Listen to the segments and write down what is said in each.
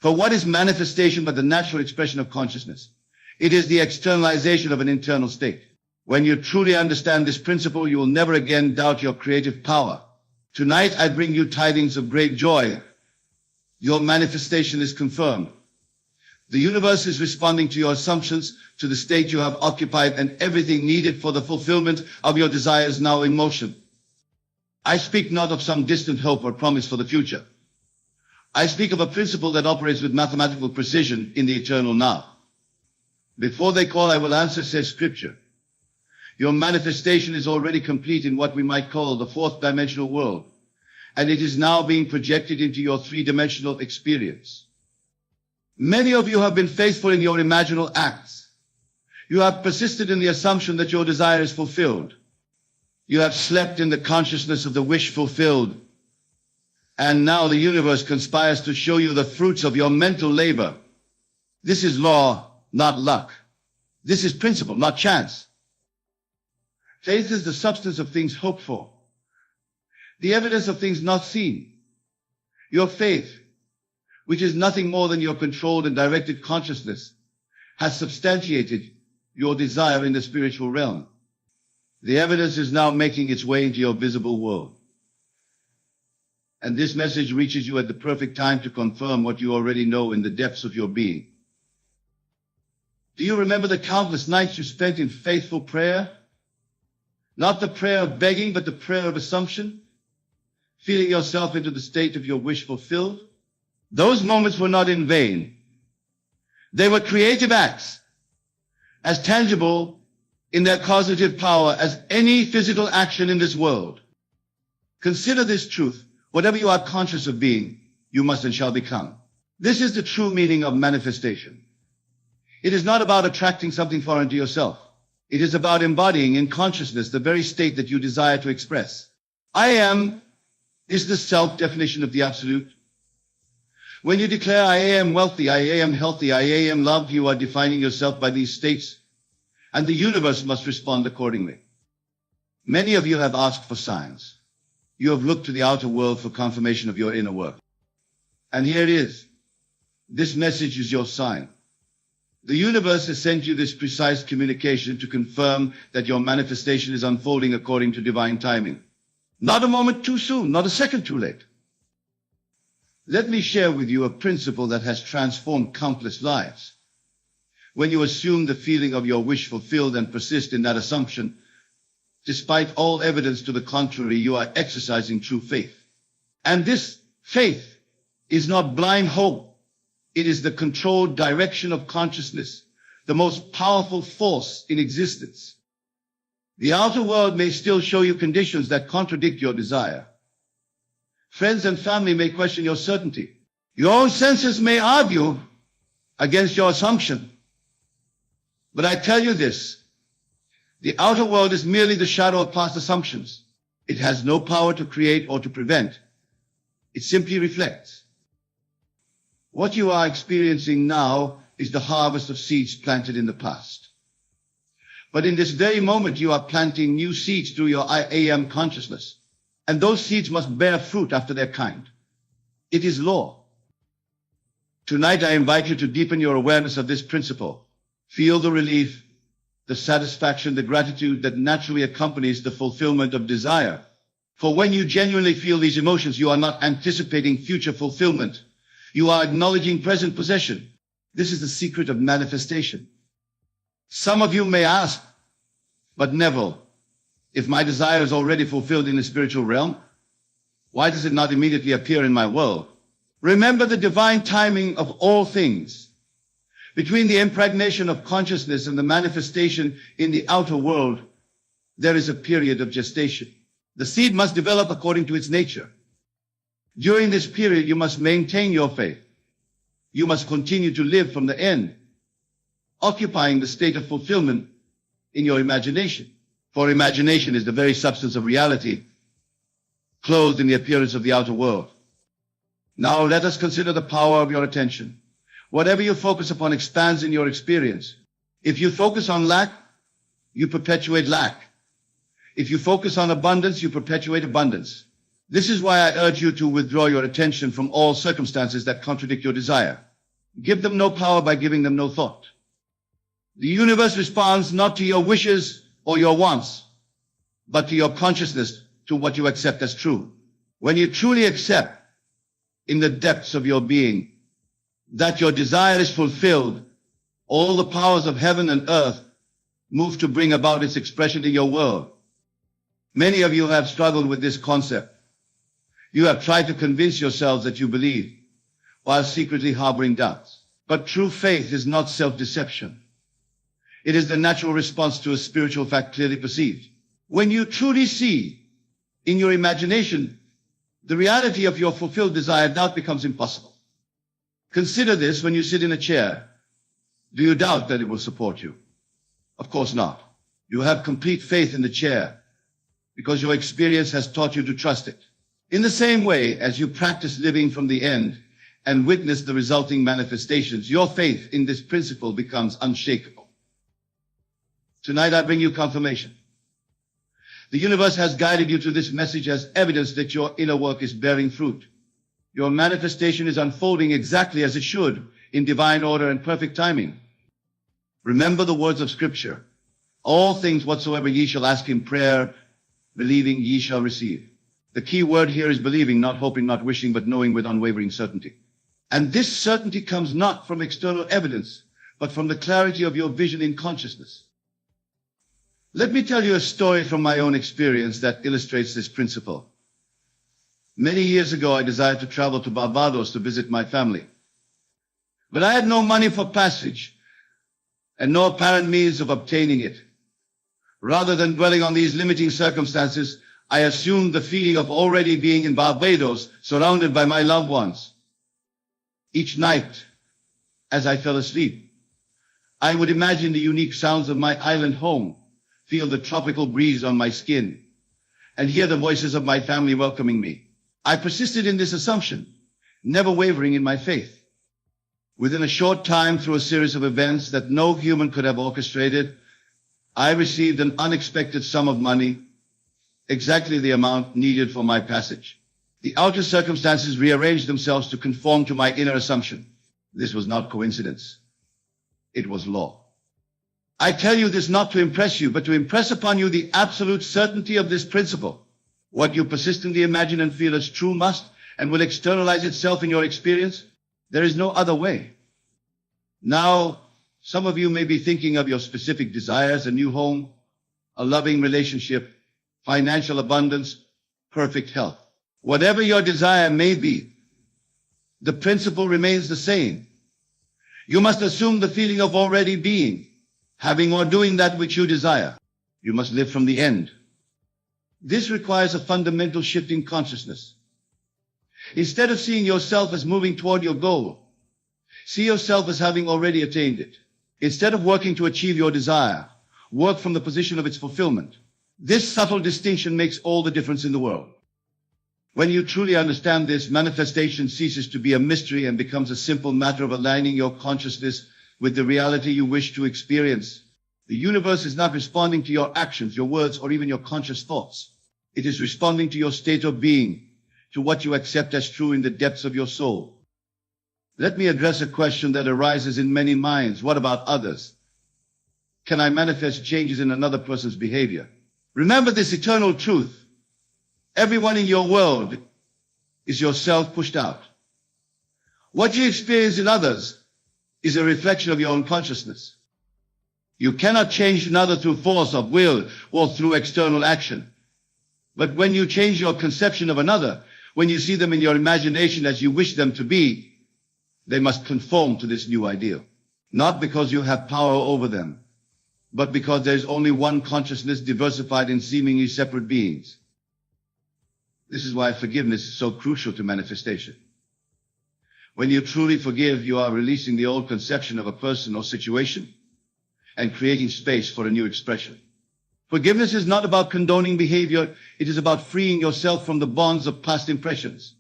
For what is manifestation but the natural expression of consciousness? It is the externalization of an internal state. When you truly understand this principle, you will never again doubt your creative power. Tonight I bring you tidings of great joy. Your manifestation is confirmed. The universe is responding to your assumptions, to the state you have occupied, and everything needed for the fulfillment of your desires now in motion. I speak not of some distant hope or promise for the future. I speak of a principle that operates with mathematical precision in the eternal now. Before they call, I will answer, says Scripture. Your manifestation is already complete in what we might call the fourth dimensional world, and it is now being projected into your three-dimensional experience. Many of you have been faithful in your imaginal acts. You have persisted in the assumption that your desire is fulfilled. You have slept in the consciousness of the wish fulfilled. And now the universe conspires to show you the fruits of your mental labor. This is law, not luck. This is principle, not chance. Faith is the substance of things hoped for, the evidence of things not seen. Your faith, which is nothing more than your controlled and directed consciousness, has substantiated your desire in the spiritual realm. The evidence is now making its way into your visible world. And this message reaches you at the perfect time to confirm what you already know in the depths of your being. Do you remember the countless nights you spent in faithful prayer? Not the prayer of begging, but the prayer of assumption, feeling yourself into the state of your wish fulfilled. Those moments were not in vain. They were creative acts, as tangible in their causative power as any physical action in this world. Consider this truth. Whatever you are conscious of being, you must and shall become. This is the true meaning of manifestation. It is not about attracting something foreign to yourself. It is about embodying in consciousness the very state that you desire to express. I am is the self-definition of the absolute. When you declare, I am wealthy, I am healthy, I am loved, you are defining yourself by these states, and the universe must respond accordingly. Many of you have asked for signs. You have looked to the outer world for confirmation of your inner work. And here it is. This message is your sign. The universe has sent you this precise communication to confirm that your manifestation is unfolding according to divine timing. Not a moment too soon, not a second too late. Let me share with you a principle that has transformed countless lives. When you assume the feeling of your wish fulfilled and persist in that assumption, despite all evidence to the contrary, you are exercising true faith. And this faith is not blind hope. It is the controlled direction of consciousness, the most powerful force in existence. The outer world may still show you conditions that contradict your desire. Friends and family may question your certainty. Your own senses may argue against your assumption. But I tell you this, the outer world is merely the shadow of past assumptions. It has no power to create or to prevent. It simply reflects. What you are experiencing now is the harvest of seeds planted in the past. But in this very moment, you are planting new seeds through your I am consciousness. And those seeds must bear fruit after their kind. It is law. Tonight, I invite you to deepen your awareness of this principle. Feel the relief, the satisfaction, the gratitude that naturally accompanies the fulfillment of desire. For when you genuinely feel these emotions, you are not anticipating future fulfillment. You are acknowledging present possession. This is the secret of manifestation. Some of you may ask, but Neville, if my desire is already fulfilled in the spiritual realm, why does it not immediately appear in my world? Remember the divine timing of all things. Between the impregnation of consciousness and the manifestation in the outer world, there is a period of gestation. The seed must develop according to its nature. During this period, you must maintain your faith. You must continue to live from the end, occupying the state of fulfillment in your imagination. For imagination is the very substance of reality, clothed in the appearance of the outer world. Now let us consider the power of your attention. Whatever you focus upon expands in your experience. If you focus on lack, you perpetuate lack. If you focus on abundance, you perpetuate abundance. This is why I urge you to withdraw your attention from all circumstances that contradict your desire. Give them no power by giving them no thought. The universe responds not to your wishes or your wants, but to your consciousness, to what you accept as true. When you truly accept in the depths of your being that your desire is fulfilled, all the powers of heaven and earth move to bring about its expression in your world. Many of you have struggled with this concept. You have tried to convince yourselves that you believe, while secretly harboring doubts. But true faith is not self-deception. It is the natural response to a spiritual fact clearly perceived. When you truly see in your imagination the reality of your fulfilled desire, doubt becomes impossible. Consider this when you sit in a chair. Do you doubt that it will support you? Of course not. You have complete faith in the chair because your experience has taught you to trust it. In the same way as you practice living from the end and witness the resulting manifestations, your faith in this principle becomes unshakable. Tonight I bring you confirmation. The universe has guided you to this message as evidence that your inner work is bearing fruit. Your manifestation is unfolding exactly as it should, in divine order and perfect timing. Remember the words of Scripture. All things whatsoever ye shall ask in prayer, believing ye shall receive. The key word here is believing, not hoping, not wishing, but knowing with unwavering certainty. And this certainty comes not from external evidence, but from the clarity of your vision in consciousness. Let me tell you a story from my own experience that illustrates this principle. Many years ago, I desired to travel to Barbados to visit my family. But I had no money for passage and no apparent means of obtaining it. Rather than dwelling on these limiting circumstances, I assumed the feeling of already being in Barbados, surrounded by my loved ones. Each night, as I fell asleep, I would imagine the unique sounds of my island home, feel the tropical breeze on my skin, and hear the voices of my family welcoming me. I persisted in this assumption, never wavering in my faith. Within a short time, through a series of events that no human could have orchestrated, I received an unexpected sum of money, exactly the amount needed for my passage. The outer circumstances rearranged themselves to conform to my inner assumption. This was not coincidence. It was law. I tell you this not to impress you, but to impress upon you the absolute certainty of this principle. What you persistently imagine and feel as true must and will externalize itself in your experience. There is no other way. Now, some of you may be thinking of your specific desires: a new home, a loving relationship, financial abundance, perfect health. Whatever your desire may be, the principle remains the same. You must assume the feeling of already being, having or doing that which you desire. You must live from the end. This requires a fundamental shift in consciousness. Instead of seeing yourself as moving toward your goal, see yourself as having already attained it. Instead of working to achieve your desire, work from the position of its fulfillment. This subtle distinction makes all the difference in the world. When you truly understand this, manifestation ceases to be a mystery and becomes a simple matter of aligning your consciousness with the reality you wish to experience. The universe is not responding to your actions, your words, or even your conscious thoughts. It is responding to your state of being, to what you accept as true in the depths of your soul. Let me address a question that arises in many minds. What about others? Can I manifest changes in another person's behavior? Remember this eternal truth. Everyone in your world is yourself pushed out. What you experience in others is a reflection of your own consciousness. You cannot change another through force of will or through external action. But when you change your conception of another, when you see them in your imagination as you wish them to be, they must conform to this new ideal. Not because you have power over them, but because there is only one consciousness diversified in seemingly separate beings. This is why forgiveness is so crucial to manifestation. When you truly forgive, you are releasing the old conception of a person or situation and creating space for a new expression. Forgiveness is not about condoning behavior. It is about freeing yourself from the bonds of past impressions.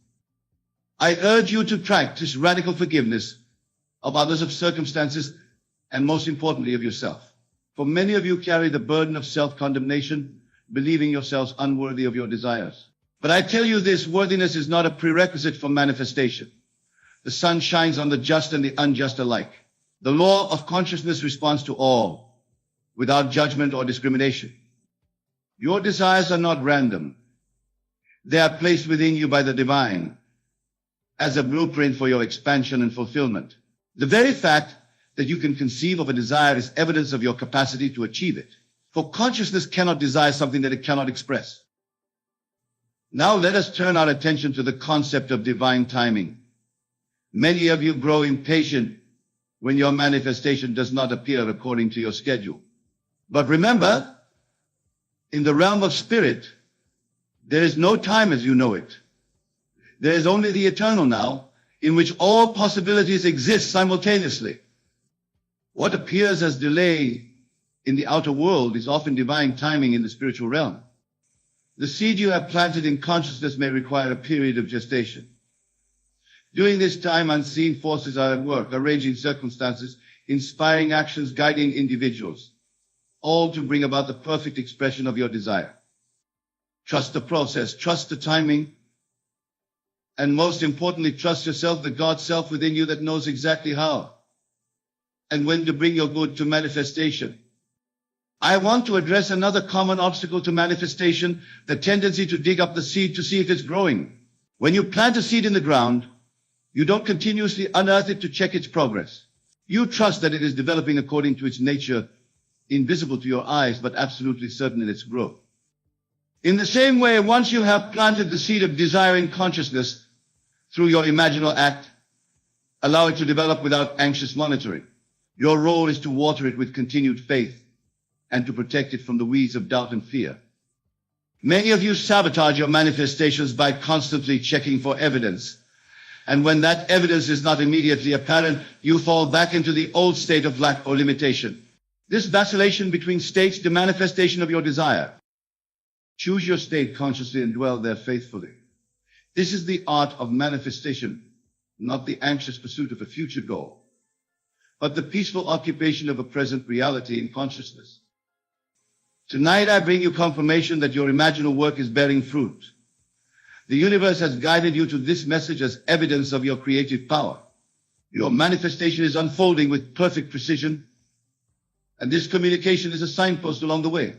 I urge you to practice radical forgiveness of others, of circumstances, and most importantly of yourself. For many of you carry the burden of self-condemnation, believing yourselves unworthy of your desires. But I tell you this, worthiness is not a prerequisite for manifestation. The sun shines on the just and the unjust alike. The law of consciousness responds to all, without judgment or discrimination. Your desires are not random. They are placed within you by the divine as a blueprint for your expansion and fulfillment. The very fact that you can conceive of a desire is evidence of your capacity to achieve it. For consciousness cannot desire something that it cannot express. Now let us turn our attention to the concept of divine timing. Many of you grow impatient when your manifestation does not appear according to your schedule. But remember, in the realm of spirit, there is no time as you know it. There is only the eternal now, in which all possibilities exist simultaneously. What appears as delay in the outer world is often divine timing in the spiritual realm. The seed you have planted in consciousness may require a period of gestation. During this time, unseen forces are at work, arranging circumstances, inspiring actions, guiding individuals, all to bring about the perfect expression of your desire. Trust the process, trust the timing, and most importantly, trust yourself, the God self within you that knows exactly how and when to bring your good to manifestation. I want to address another common obstacle to manifestation, the tendency to dig up the seed to see if it's growing. When you plant a seed in the ground, you don't continuously unearth it to check its progress. You trust that it is developing according to its nature, invisible to your eyes, but absolutely certain in its growth. In the same way, once you have planted the seed of desire in consciousness through your imaginal act, allow it to develop without anxious monitoring. Your role is to water it with continued faith and to protect it from the weeds of doubt and fear. Many of you sabotage your manifestations by constantly checking for evidence. And when that evidence is not immediately apparent, you fall back into the old state of lack or limitation. This vacillation between states, the manifestation of your desire. Choose your state consciously and dwell there faithfully. This is the art of manifestation, not the anxious pursuit of a future goal, but the peaceful occupation of a present reality in consciousness. Tonight I bring you confirmation that your imaginal work is bearing fruit. The universe has guided you to this message as evidence of your creative power. Your manifestation is unfolding with perfect precision, and this communication is a signpost along the way.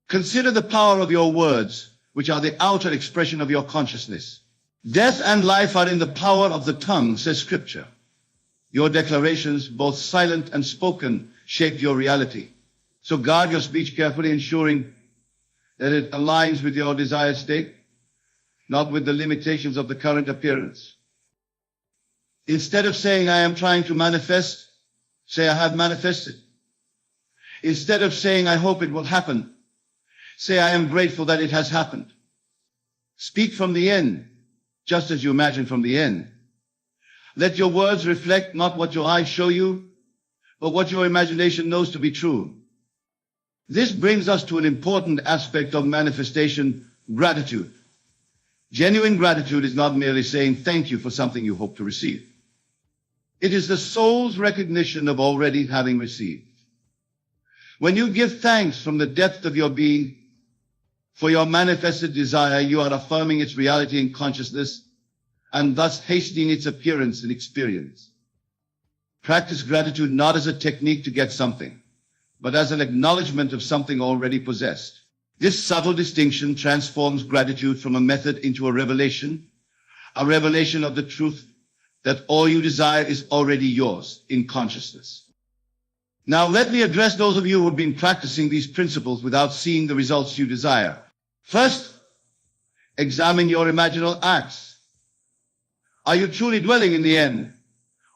Consider the power of your words, which are the outer expression of your consciousness. Death and life are in the power of the tongue, says Scripture. Your declarations, both silent and spoken, shape your reality. So guard your speech carefully, ensuring that it aligns with your desired state, not with the limitations of the current appearance. Instead of saying, I am trying to manifest, say, I have manifested. Instead of saying, I hope it will happen, say, I am grateful that it has happened. Speak from the end, just as you imagine from the end. Let your words reflect not what your eyes show you, but what your imagination knows to be true. This brings us to an important aspect of manifestation, gratitude. Genuine gratitude is not merely saying thank you for something you hope to receive. It is the soul's recognition of already having received. When you give thanks from the depth of your being for your manifested desire, you are affirming its reality in consciousness and thus hastening its appearance in experience. Practice gratitude not as a technique to get something, but as an acknowledgement of something already possessed. This subtle distinction transforms gratitude from a method into a revelation of the truth that all you desire is already yours in consciousness. Now let me address those of you who have been practicing these principles without seeing the results you desire. First, examine your imaginal acts. Are you truly dwelling in the end?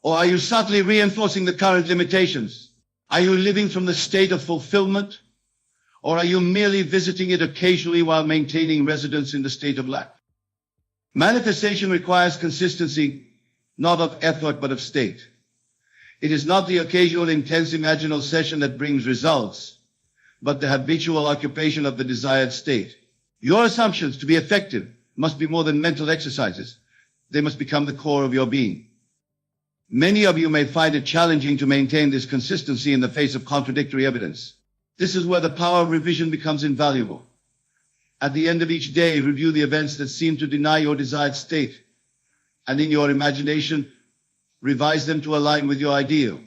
Or are you subtly reinforcing the current limitations? Are you living from the state of fulfillment? Or are you merely visiting it occasionally while maintaining residence in the state of lack? Manifestation requires consistency, not of effort, but of state. It is not the occasional intense imaginal session that brings results, but the habitual occupation of the desired state. Your assumptions, to be effective, must be more than mental exercises. They must become the core of your being. Many of you may find it challenging to maintain this consistency in the face of contradictory evidence. This is where the power of revision becomes invaluable. At the end of each day, review the events that seem to deny your desired state. and in your imagination, revise them to align with your ideal.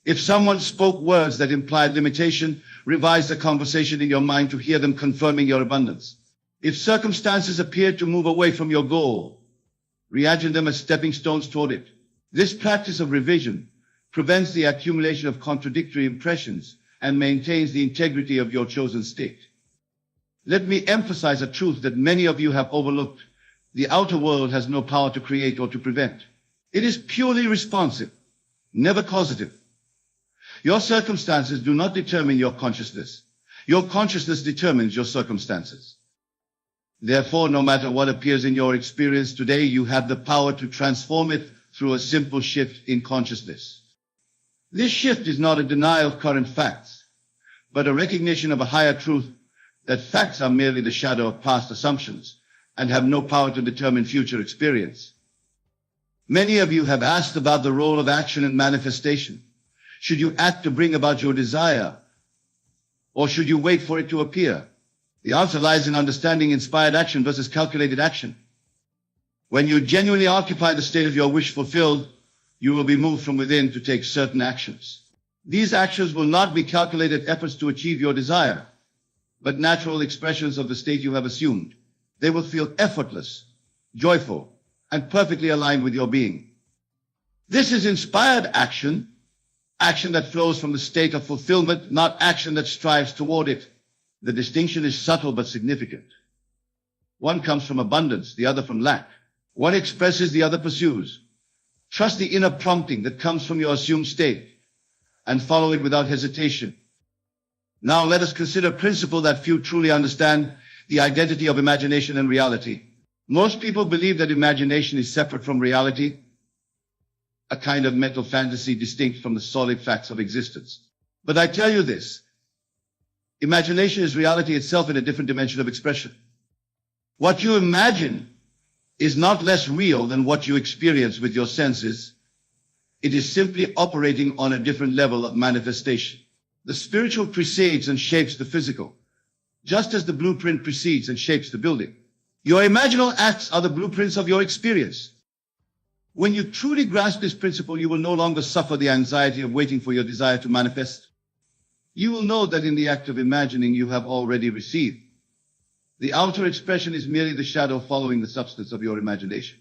If someone spoke words that implied limitation, revise the conversation in your mind to hear them confirming your abundance. If circumstances appear to move away from your goal, reimagine them as stepping stones toward it. This practice of revision prevents the accumulation of contradictory impressions and maintains the integrity of your chosen state. Let me emphasize a truth that many of you have overlooked. The outer world has no power to create or to prevent. It is purely responsive, never causative. Your circumstances do not determine your consciousness. Your consciousness determines your circumstances. Therefore, no matter what appears in your experience today, you have the power to transform it through a simple shift in consciousness. This shift is not a denial of current facts, but a recognition of a higher truth that facts are merely the shadow of past assumptions and have no power to determine future experience. Many of you have asked about the role of action and manifestation. Should you act to bring about your desire, or should you wait for it to appear? The answer lies in understanding inspired action versus calculated action. When you genuinely occupy the state of your wish fulfilled, you will be moved from within to take certain actions. These actions will not be calculated efforts to achieve your desire, but natural expressions of the state you have assumed. They will feel effortless, joyful, and perfectly aligned with your being. This is inspired action, action that flows from the state of fulfillment, not action that strives toward it. The distinction is subtle but significant. One comes from abundance, the other from lack. One expresses, the other pursues. Trust the inner prompting that comes from your assumed state and follow it without hesitation. Now let us consider a principle that few truly understand: the identity of imagination and reality. Most people believe that imagination is separate from reality, a kind of mental fantasy distinct from the solid facts of existence. But I tell you this: imagination is reality itself in a different dimension of expression. What you imagine is not less real than what you experience with your senses. It is simply operating on a different level of manifestation. The spiritual precedes and shapes the physical, just as the blueprint precedes and shapes the building. Your imaginal acts are the blueprints of your experience. When you truly grasp this principle, you will no longer suffer the anxiety of waiting for your desire to manifest. You will know that in the act of imagining, you have already received. The outer expression is merely the shadow following the substance of your imagination.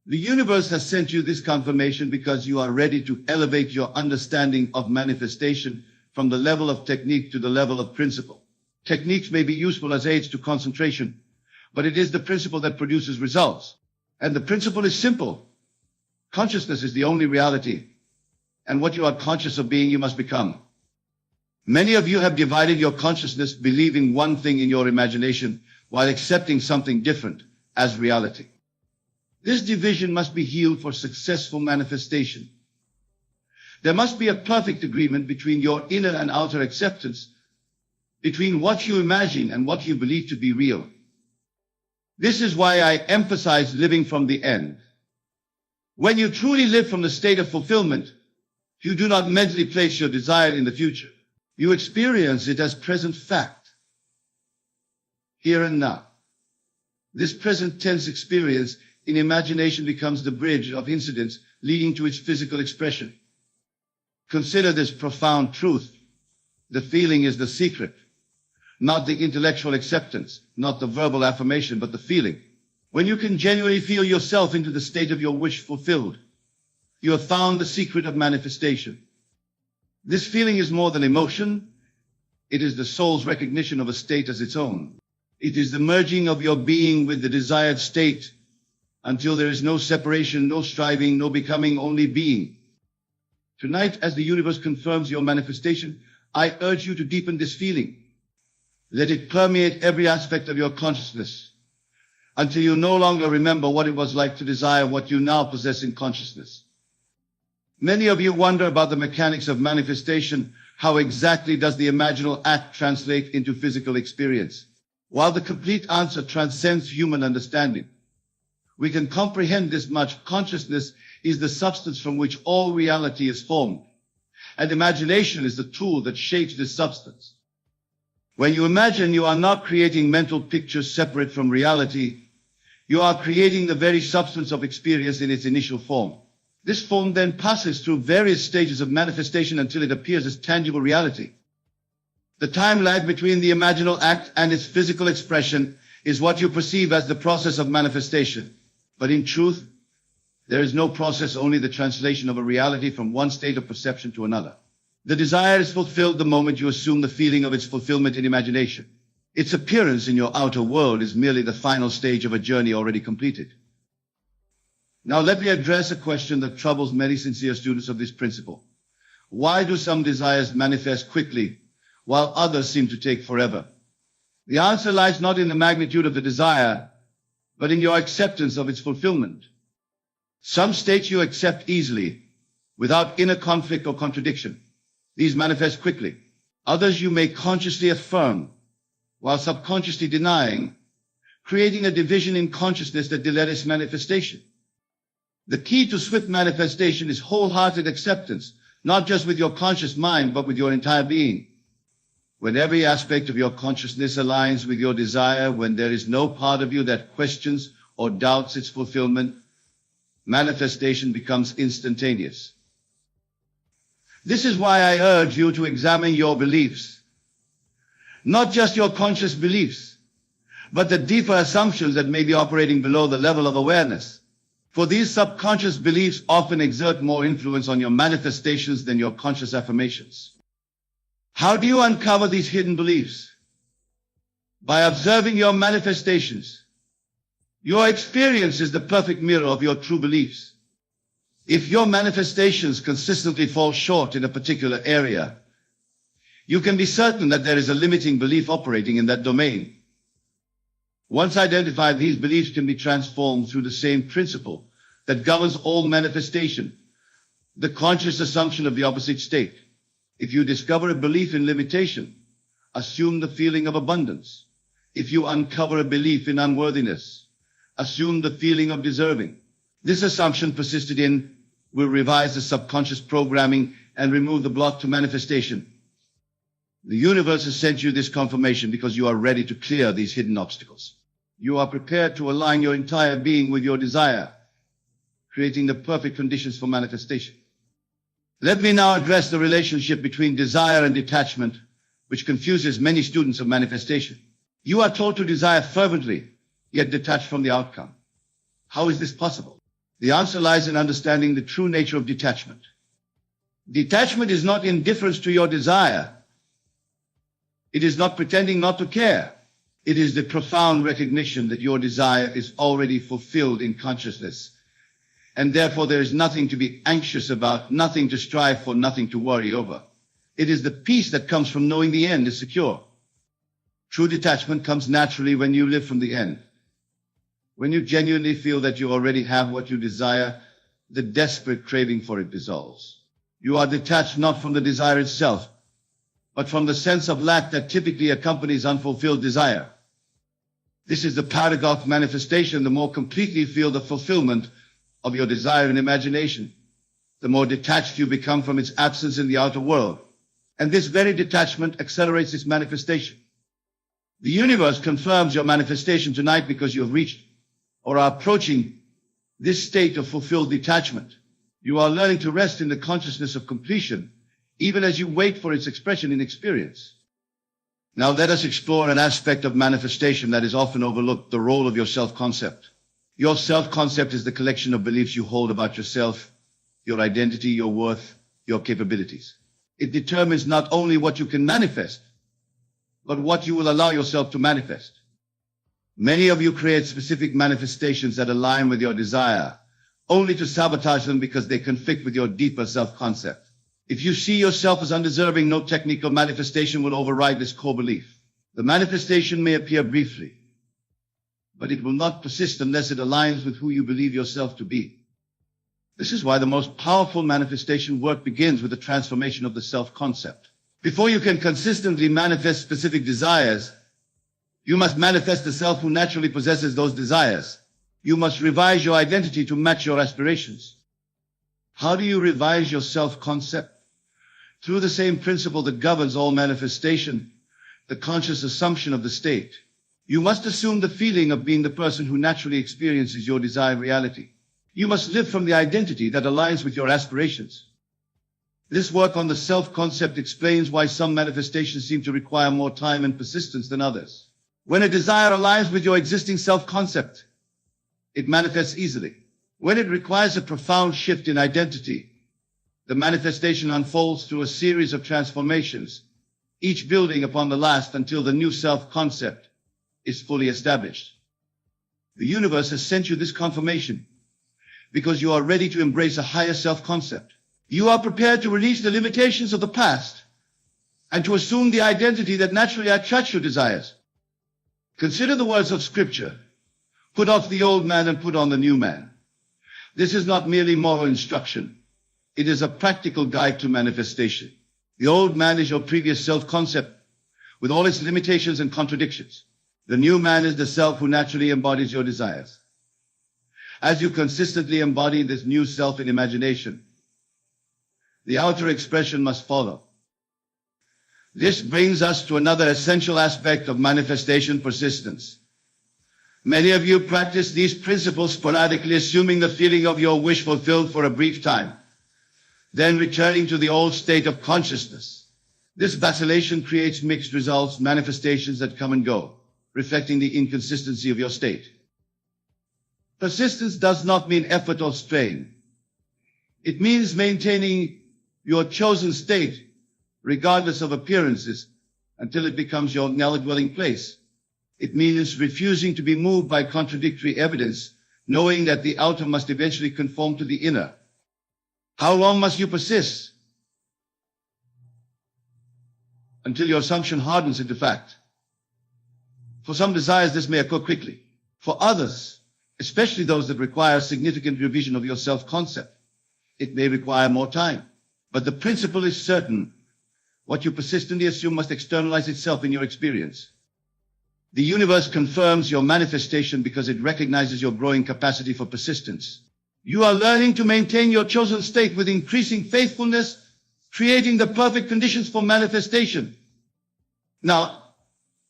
The universe has sent you this confirmation because you are ready to elevate your understanding of manifestation from the level of technique to the level of principle. Techniques may be useful as aids to concentration, but it is the principle that produces results. And the principle is simple. Consciousness is the only reality, and what you are conscious of being, you must become. Many of you have divided your consciousness, believing one thing in your imagination while accepting something different as reality. This division must be healed for successful manifestation. There must be a perfect agreement between your inner and outer acceptance, between what you imagine and what you believe to be real. This is why I emphasize living from the end. When you truly live from the state of fulfillment, you do not mentally place your desire in the future. You experience it as present fact, here and now. This present tense experience in imagination becomes the bridge of incidents leading to its physical expression. Consider this profound truth. The feeling is the secret, not the intellectual acceptance, not the verbal affirmation, but the feeling. When you can genuinely feel yourself into the state of your wish fulfilled, you have found the secret of manifestation. This feeling is more than emotion. It is the soul's recognition of a state as its own. It is the merging of your being with the desired state until there is no separation, no striving, no becoming, only being. Tonight, as the universe confirms your manifestation, I urge you to deepen this feeling. Let it permeate every aspect of your consciousness until you no longer remember what it was like to desire what you now possess in consciousness. Many of you wonder about the mechanics of manifestation. How exactly does the imaginal act translate into physical experience? While the complete answer transcends human understanding, we can comprehend this much: consciousness is the substance from which all reality is formed, and imagination is the tool that shapes this substance. When you imagine, you are not creating mental pictures separate from reality. You are creating the very substance of experience in its initial form. This form then passes through various stages of manifestation until it appears as tangible reality. The time lag between the imaginal act and its physical expression is what you perceive as the process of manifestation. But in truth, there is no process, only the translation of a reality from one state of perception to another. The desire is fulfilled the moment you assume the feeling of its fulfillment in imagination. Its appearance in your outer world is merely the final stage of a journey already completed. Now let me address a question that troubles many sincere students of this principle. Why do some desires manifest quickly, while others seem to take forever? The answer lies not in the magnitude of the desire, but in your acceptance of its fulfillment. Some states you accept easily, without inner conflict or contradiction. These manifest quickly. Others you may consciously affirm, while subconsciously denying, creating a division in consciousness that delays manifestation. The key to swift manifestation is wholehearted acceptance, not just with your conscious mind, but with your entire being. When every aspect of your consciousness aligns with your desire, when there is no part of you that questions or doubts its fulfillment, manifestation becomes instantaneous. This is why I urge you to examine your beliefs. Not just your conscious beliefs, but the deeper assumptions that may be operating below the level of awareness. For these subconscious beliefs often exert more influence on your manifestations than your conscious affirmations. How do you uncover these hidden beliefs? By observing your manifestations. Your experience is the perfect mirror of your true beliefs. If your manifestations consistently fall short in a particular area, you can be certain that there is a limiting belief operating in that domain. Once identified, these beliefs can be transformed through the same principle that governs all manifestation, the conscious assumption of the opposite state. If you discover a belief in limitation, assume the feeling of abundance. If you uncover a belief in unworthiness, assume the feeling of deserving. This assumption persisted in will revise the subconscious programming and remove the block to manifestation. The universe has sent you this confirmation because you are ready to clear these hidden obstacles. You are prepared to align your entire being with your desire, creating the perfect conditions for manifestation. Let me now address the relationship between desire and detachment, which confuses many students of manifestation. You are told to desire fervently, yet detached from the outcome. How is this possible? The answer lies in understanding the true nature of detachment. Detachment is not indifference to your desire. It is not pretending not to care. It is the profound recognition that your desire is already fulfilled in consciousness, and therefore there is nothing to be anxious about, nothing to strive for, nothing to worry over. It is the peace that comes from knowing the end is secure. True detachment comes naturally when you live from the end. When you genuinely feel that you already have what you desire, the desperate craving for it dissolves. You are detached not from the desire itself, but from the sense of lack that typically accompanies unfulfilled desire. This is the paradox of manifestation. The more completely you feel the fulfillment of your desire in imagination, the more detached you become from its absence in the outer world. And this very detachment accelerates its manifestation. The universe confirms your manifestation tonight because you have reached or are approaching this state of fulfilled detachment. You are learning to rest in the consciousness of completion, even as you wait for its expression in experience. Now let us explore an aspect of manifestation that is often overlooked, the role of your self-concept. Your self-concept is the collection of beliefs you hold about yourself, your identity, your worth, your capabilities. It determines not only what you can manifest, but what you will allow yourself to manifest. Many of you create specific manifestations that align with your desire, only to sabotage them because they conflict with your deeper self-concept. If you see yourself as undeserving, no technique or manifestation will override this core belief. The manifestation may appear briefly, but it will not persist unless it aligns with who you believe yourself to be. This is why the most powerful manifestation work begins with the transformation of the self-concept. Before you can consistently manifest specific desires, you must manifest the self who naturally possesses those desires. You must revise your identity to match your aspirations. How do you revise your self-concept? Through the same principle that governs all manifestation, the conscious assumption of the state. You must assume the feeling of being the person who naturally experiences your desired reality. You must live from the identity that aligns with your aspirations. This work on the self-concept explains why some manifestations seem to require more time and persistence than others. When a desire aligns with your existing self-concept, it manifests easily. When it requires a profound shift in identity, the manifestation unfolds through a series of transformations, each building upon the last until the new self-concept is fully established. The universe has sent you this confirmation because you are ready to embrace a higher self-concept. You are prepared to release the limitations of the past and to assume the identity that naturally attracts your desires. Consider the words of Scripture. Put off the old man and put on the new man. This is not merely moral instruction. It is a practical guide to manifestation. The old man is your previous self-concept with all its limitations and contradictions. The new man is the self who naturally embodies your desires. As you consistently embody this new self in imagination, the outer expression must follow. This brings us to another essential aspect of manifestation: persistence. Many of you practice these principles sporadically, assuming the feeling of your wish fulfilled for a brief time, then returning to the old state of consciousness. This vacillation creates mixed results, manifestations that come and go, reflecting the inconsistency of your state. Persistence does not mean effort or strain. It means maintaining your chosen state, regardless of appearances, until it becomes your dwelling place. It means refusing to be moved by contradictory evidence, knowing that the outer must eventually conform to the inner. How long must you persist? Until your assumption hardens into fact. For some desires, this may occur quickly. For others, especially those that require significant revision of your self-concept, it may require more time. But the principle is certain. What you persistently assume must externalize itself in your experience. The universe confirms your manifestation because it recognizes your growing capacity for persistence. You are learning to maintain your chosen state with increasing faithfulness, creating the perfect conditions for manifestation. Now,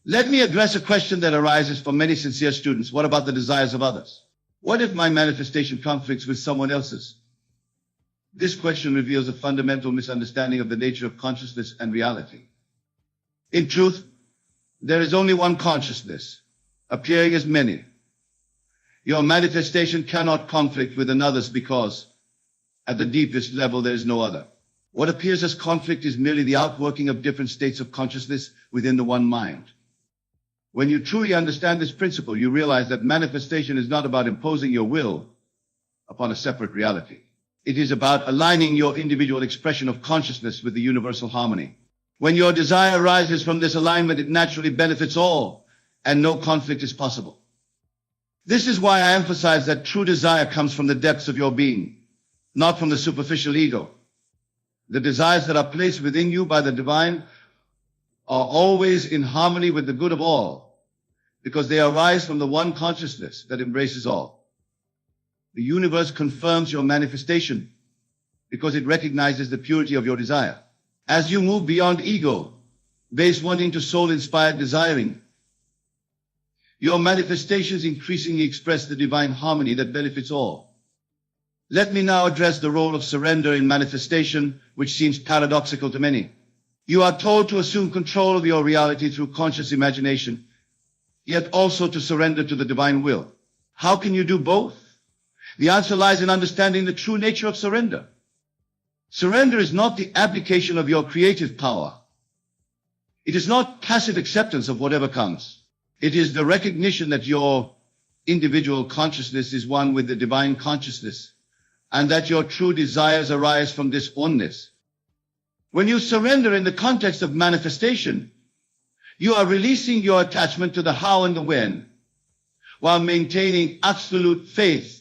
let me address a question that arises for many sincere students. What about the desires of others? What if my manifestation conflicts with someone else's? This question reveals a fundamental misunderstanding of the nature of consciousness and reality. In truth, there is only one consciousness, appearing as many. Your manifestation cannot conflict with another's because, at the deepest level, there is no other. What appears as conflict is merely the outworking of different states of consciousness within the one mind. When you truly understand this principle, you realize that manifestation is not about imposing your will upon a separate reality. It is about aligning your individual expression of consciousness with the universal harmony. When your desire arises from this alignment, it naturally benefits all, and no conflict is possible. This is why I emphasize that true desire comes from the depths of your being, not from the superficial ego. The desires that are placed within you by the divine are always in harmony with the good of all, because they arise from the one consciousness that embraces all. The universe confirms your manifestation because it recognizes the purity of your desire. As you move beyond ego-based wanting to soul-inspired desiring, your manifestations increasingly express the divine harmony that benefits all. Let me now address the role of surrender in manifestation, which seems paradoxical to many. You are told to assume control of your reality through conscious imagination, yet also to surrender to the divine will. How can you do both? The answer lies in understanding the true nature of surrender. Surrender is not the abdication of your creative power. It is not passive acceptance of whatever comes. It is the recognition that your individual consciousness is one with the divine consciousness, and that your true desires arise from this oneness. When you surrender in the context of manifestation, you are releasing your attachment to the how and the when, while maintaining absolute faith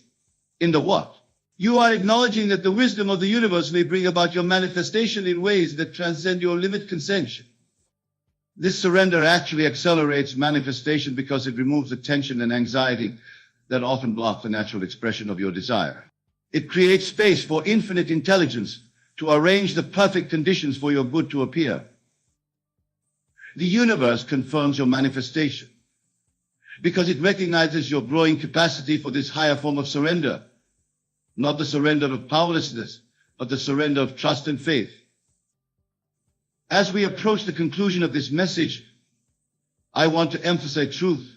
in the what. You are acknowledging that the wisdom of the universe may bring about your manifestation in ways that transcend your limit conception. This surrender actually accelerates manifestation because it removes the tension and anxiety that often block the natural expression of your desire. It creates space for infinite intelligence to arrange the perfect conditions for your good to appear. The universe confirms your manifestation because it recognizes your growing capacity for this higher form of surrender, not the surrender of powerlessness, but the surrender of trust and faith. As we approach the conclusion of this message, I want to emphasize truth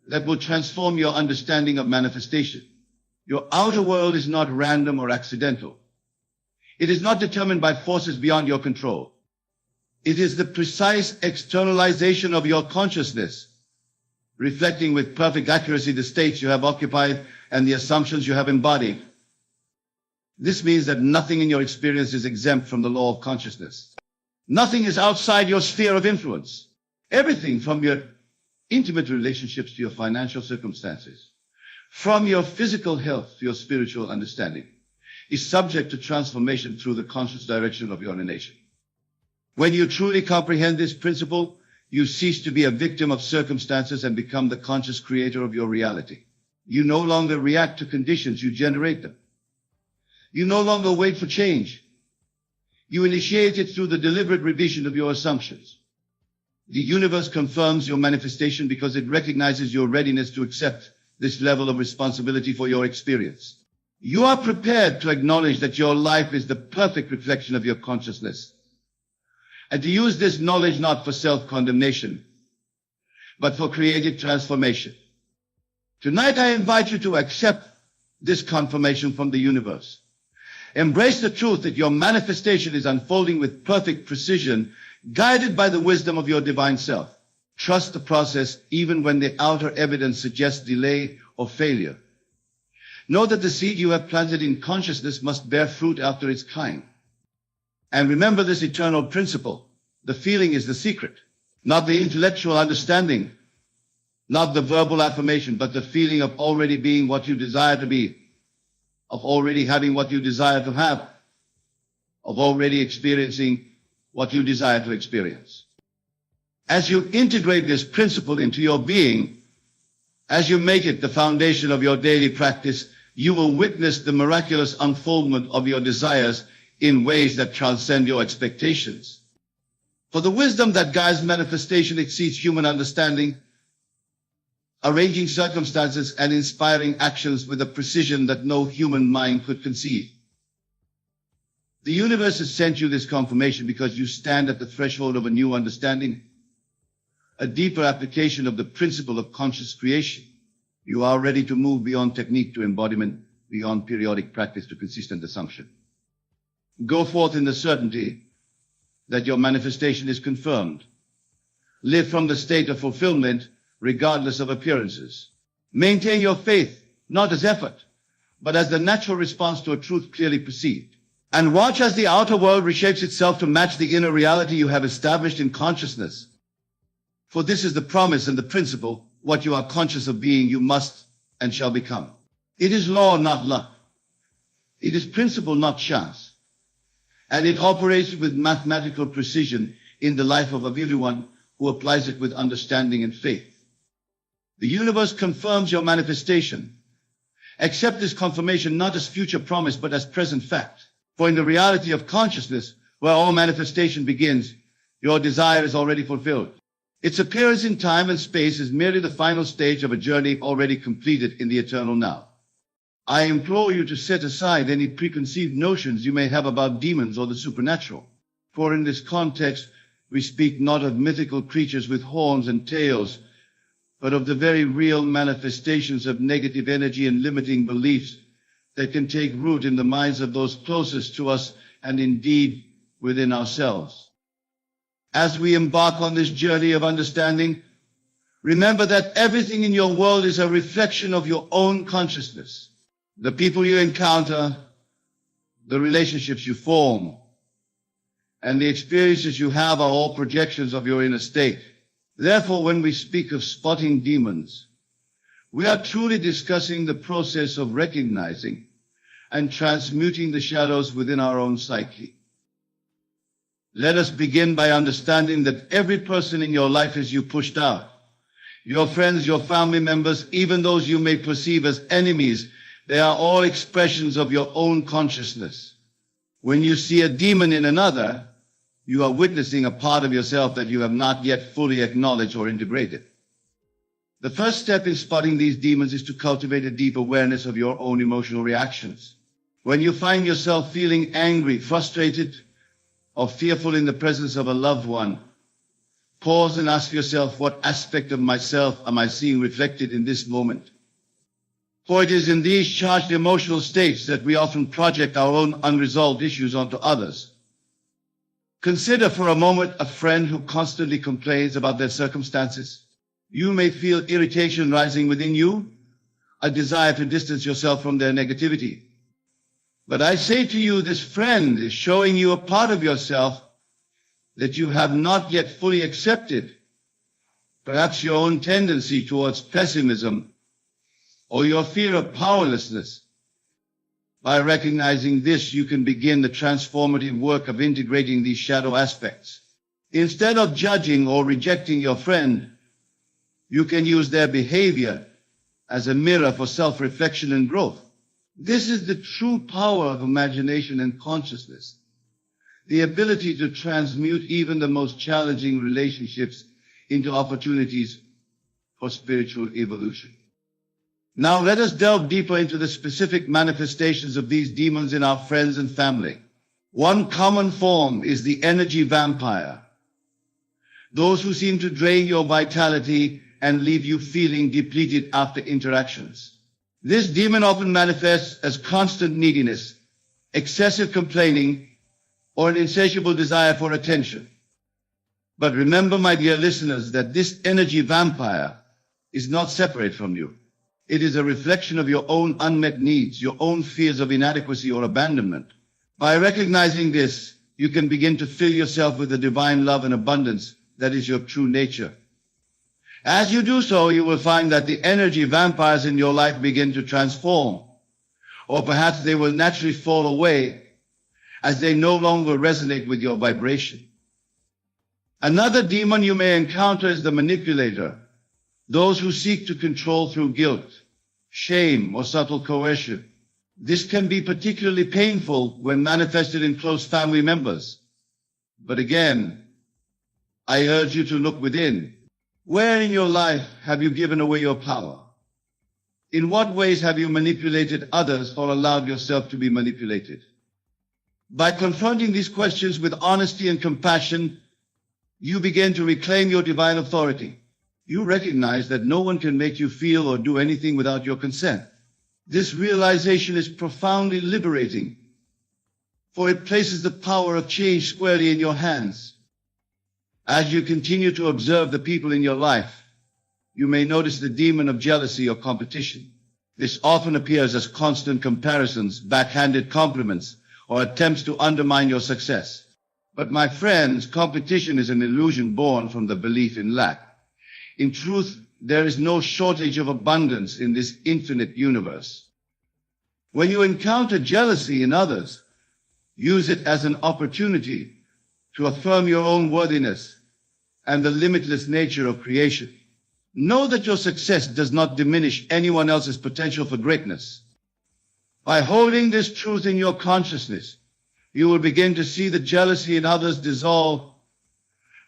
that will transform your understanding of manifestation. Your outer world is not random or accidental. It is not determined by forces beyond your control. It is the precise externalization of your consciousness, reflecting with perfect accuracy the states you have occupied and the assumptions you have embodied. This means that nothing in your experience is exempt from the law of consciousness. Nothing is outside your sphere of influence. Everything, from your intimate relationships to your financial circumstances, from your physical health to your spiritual understanding, is subject to transformation through the conscious direction of your emanation. When you truly comprehend this principle, you cease to be a victim of circumstances and become the conscious creator of your reality. You no longer react to conditions, you generate them. You no longer wait for change. You initiate it through the deliberate revision of your assumptions. The universe confirms your manifestation because it recognizes your readiness to accept this level of responsibility for your experience. You are prepared to acknowledge that your life is the perfect reflection of your consciousness, and to use this knowledge not for self-condemnation, but for creative transformation. Tonight I invite you to accept this confirmation from the universe. Embrace the truth that your manifestation is unfolding with perfect precision, guided by the wisdom of your divine self. Trust the process even when the outer evidence suggests delay or failure. Know that the seed you have planted in consciousness must bear fruit after its kind. And remember this eternal principle. The feeling is the secret, not the intellectual understanding, not the verbal affirmation, but the feeling of already being what you desire to be, of already having what you desire to have, of already experiencing what you desire to experience. As you integrate this principle into your being, as you make it the foundation of your daily practice, you will witness the miraculous unfoldment of your desires in ways that transcend your expectations. For the wisdom that guides manifestation exceeds human understanding, arranging circumstances and inspiring actions with a precision that no human mind could conceive. The universe has sent you this confirmation because you stand at the threshold of a new understanding, a deeper application of the principle of conscious creation. You are ready to move beyond technique to embodiment, beyond periodic practice to consistent assumption. Go forth in the certainty that your manifestation is confirmed. Live from the state of fulfillment, regardless of appearances. Maintain your faith, not as effort, but as the natural response to a truth clearly perceived. And watch as the outer world reshapes itself to match the inner reality you have established in consciousness. For this is the promise and the principle: what you are conscious of being, you must and shall become. It is law, not luck. It is principle, not chance. And it operates with mathematical precision in the life of everyone who applies it with understanding and faith. The universe confirms your manifestation. Accept this confirmation not as future promise, but as present fact. For in the reality of consciousness, where all manifestation begins, your desire is already fulfilled. Its appearance in time and space is merely the final stage of a journey already completed in the eternal now. I implore you to set aside any preconceived notions you may have about demons or the supernatural. For in this context, we speak not of mythical creatures with horns and tails, but of the very real manifestations of negative energy and limiting beliefs that can take root in the minds of those closest to us and indeed within ourselves. As we embark on this journey of understanding, remember that everything in your world is a reflection of your own consciousness. The people you encounter, the relationships you form, and the experiences you have are all projections of your inner state. Therefore, when we speak of spotting demons, we are truly discussing the process of recognizing and transmuting the shadows within our own psyche. Let us begin by understanding that every person in your life is you pushed out. Your friends, your family members, even those you may perceive as enemies, they are all expressions of your own consciousness. When you see a demon in another, you are witnessing a part of yourself that you have not yet fully acknowledged or integrated. The first step in spotting these demons is to cultivate a deep awareness of your own emotional reactions. When you find yourself feeling angry, frustrated, or fearful in the presence of a loved one, pause and ask yourself, what aspect of myself am I seeing reflected in this moment? For it is in these charged emotional states that we often project our own unresolved issues onto others. Consider for a moment a friend who constantly complains about their circumstances. You may feel irritation rising within you, a desire to distance yourself from their negativity. But I say to you, this friend is showing you a part of yourself that you have not yet fully accepted. Perhaps your own tendency towards pessimism or your fear of powerlessness. By recognizing this, you can begin the transformative work of integrating these shadow aspects. Instead of judging or rejecting your friend, you can use their behavior as a mirror for self-reflection and growth. This is the true power of imagination and consciousness, the ability to transmute even the most challenging relationships into opportunities for spiritual evolution. Now let us delve deeper into the specific manifestations of these demons in our friends and family. One common form is the energy vampire. Those who seem to drain your vitality and leave you feeling depleted after interactions. This demon often manifests as constant neediness, excessive complaining, or an insatiable desire for attention. But remember, my dear listeners, that this energy vampire is not separate from you. It is a reflection of your own unmet needs, your own fears of inadequacy or abandonment. By recognizing this, you can begin to fill yourself with the divine love and abundance that is your true nature. As you do so, you will find that the energy vampires in your life begin to transform, or perhaps they will naturally fall away as they no longer resonate with your vibration. Another demon you may encounter is the manipulator, those who seek to control through guilt, shame, or subtle coercion. This can be particularly painful when manifested in close family members. But again, I urge you to look within. Where in your life have you given away your power? In what ways have you manipulated others or allowed yourself to be manipulated? By confronting these questions with honesty and compassion, you begin to reclaim your divine authority. You recognize that no one can make you feel or do anything without your consent. This realization is profoundly liberating, for it places the power of change squarely in your hands. As you continue to observe the people in your life, you may notice the demon of jealousy or competition. This often appears as constant comparisons, backhanded compliments, or attempts to undermine your success. But my friends, competition is an illusion born from the belief in lack. In truth, there is no shortage of abundance in this infinite universe. When you encounter jealousy in others, use it as an opportunity to affirm your own worthiness and the limitless nature of creation. Know that your success does not diminish anyone else's potential for greatness. By holding this truth in your consciousness, you will begin to see the jealousy in others dissolve,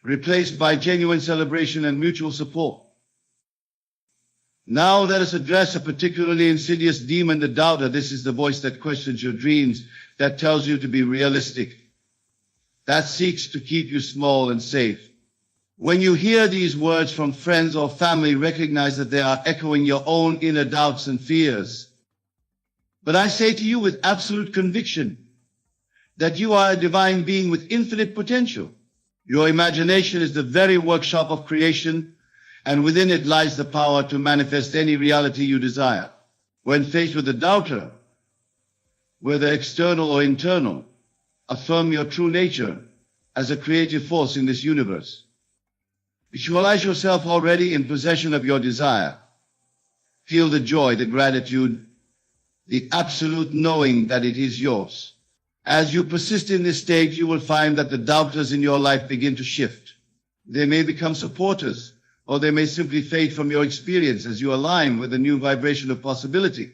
replaced by genuine celebration and mutual support. Now let us address a particularly insidious demon, the doubter. This is the voice that questions your dreams, that tells you to be realistic, that seeks to keep you small and safe. When you hear these words from friends or family, recognize that they are echoing your own inner doubts and fears. But I say to you with absolute conviction that you are a divine being with infinite potential. Your imagination is the very workshop of creation, and within it lies the power to manifest any reality you desire. When faced with a doubter, whether external or internal, affirm your true nature as a creative force in this universe. Visualize yourself already in possession of your desire. Feel the joy, the gratitude, the absolute knowing that it is yours. As you persist in this state, you will find that the doubters in your life begin to shift. They may become supporters, or they may simply fade from your experience as you align with a new vibration of possibility.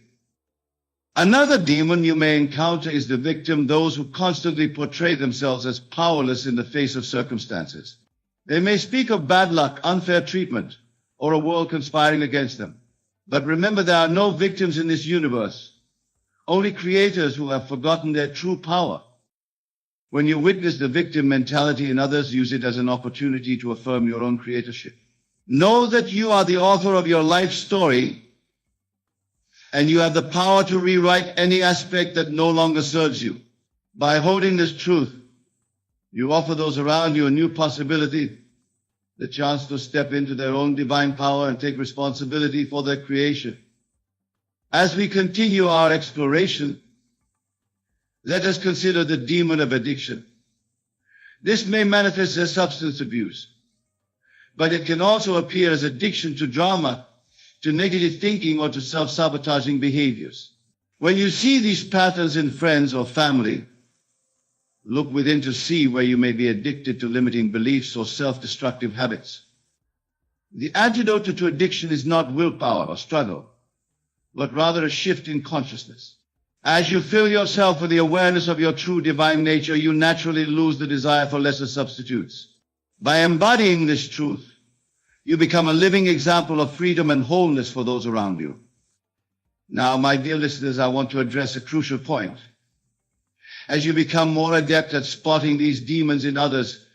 Another demon you may encounter is the victim, those who constantly portray themselves as powerless in the face of circumstances. They may speak of bad luck, unfair treatment, or a world conspiring against them. But remember, there are no victims in this universe, only creators who have forgotten their true power. When you witness the victim mentality in others, use it as an opportunity to affirm your own creatorship. Know that you are the author of your life story, and you have the power to rewrite any aspect that no longer serves you. By holding this truth, you offer those around you a new possibility, the chance to step into their own divine power and take responsibility for their creation. As we continue our exploration, let us consider the demon of addiction. This may manifest as substance abuse, but it can also appear as addiction to drama, to negative thinking, or to self-sabotaging behaviors. When you see these patterns in friends or family, look within to see where you may be addicted to limiting beliefs or self-destructive habits. The antidote to addiction is not willpower or struggle, but rather a shift in consciousness. As you fill yourself with the awareness of your true divine nature, you naturally lose the desire for lesser substitutes. By embodying this truth, you become a living example of freedom and wholeness for those around you. Now, my dear listeners, I want to address a crucial point. As you become more adept at spotting these demons in others,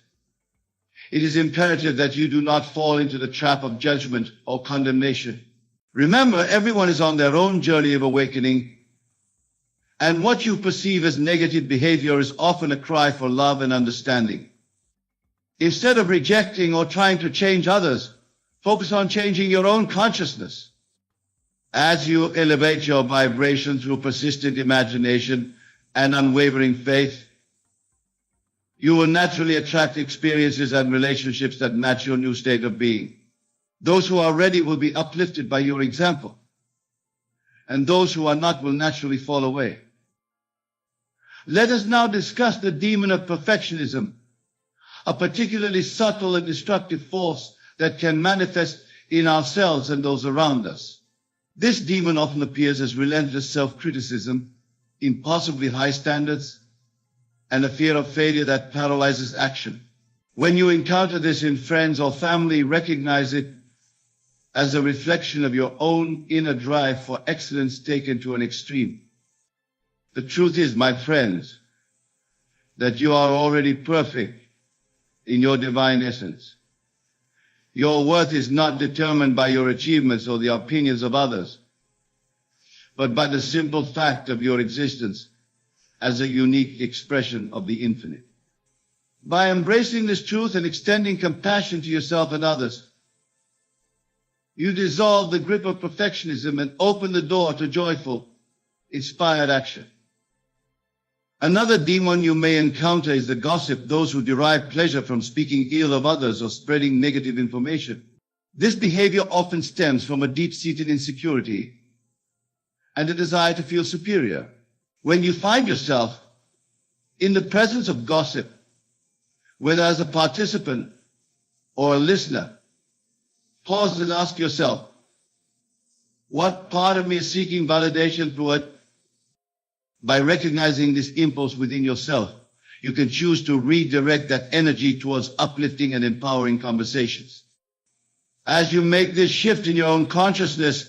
it is imperative that you do not fall into the trap of judgment or condemnation. Remember, everyone is on their own journey of awakening, and what you perceive as negative behavior is often a cry for love and understanding. Instead of rejecting or trying to change others, focus on changing your own consciousness. As you elevate your vibration through persistent imagination and unwavering faith, you will naturally attract experiences and relationships that match your new state of being. Those who are ready will be uplifted by your example, and those who are not will naturally fall away. Let us now discuss the demon of perfectionism, a particularly subtle and destructive force that can manifest in ourselves and those around us. This demon often appears as relentless self-criticism, impossibly high standards, and a fear of failure that paralyzes action. When you encounter this in friends or family, recognize it as a reflection of your own inner drive for excellence taken to an extreme. The truth is, my friends, that you are already perfect in your divine essence. Your worth is not determined by your achievements or the opinions of others, but by the simple fact of your existence as a unique expression of the infinite. By embracing this truth and extending compassion to yourself and others, you dissolve the grip of perfectionism and open the door to joyful, inspired action. Another demon you may encounter is the gossip, those who derive pleasure from speaking ill of others or spreading negative information. This behavior often stems from a deep-seated insecurity and a desire to feel superior. When you find yourself in the presence of gossip, whether as a participant or a listener, pause and ask yourself, what part of me is seeking validation through it? By recognizing this impulse within yourself, you can choose to redirect that energy towards uplifting and empowering conversations. As you make this shift in your own consciousness,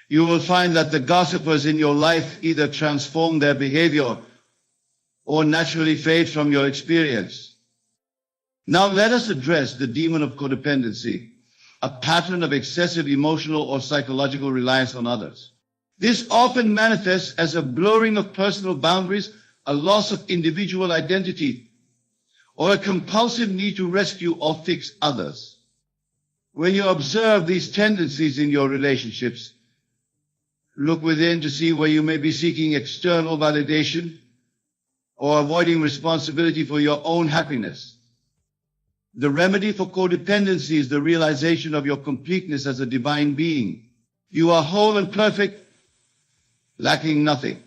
you will find that the gossipers in your life either transform their behavior or naturally fade from your experience. Now let us address the demon of codependency, a pattern of excessive emotional or psychological reliance on others. This often manifests as a blurring of personal boundaries, a loss of individual identity, or a compulsive need to rescue or fix others. When you observe these tendencies in your relationships, look within to see where you may be seeking external validation or avoiding responsibility for your own happiness. The remedy for codependency is the realization of your completeness as a divine being. You are whole and perfect, lacking nothing.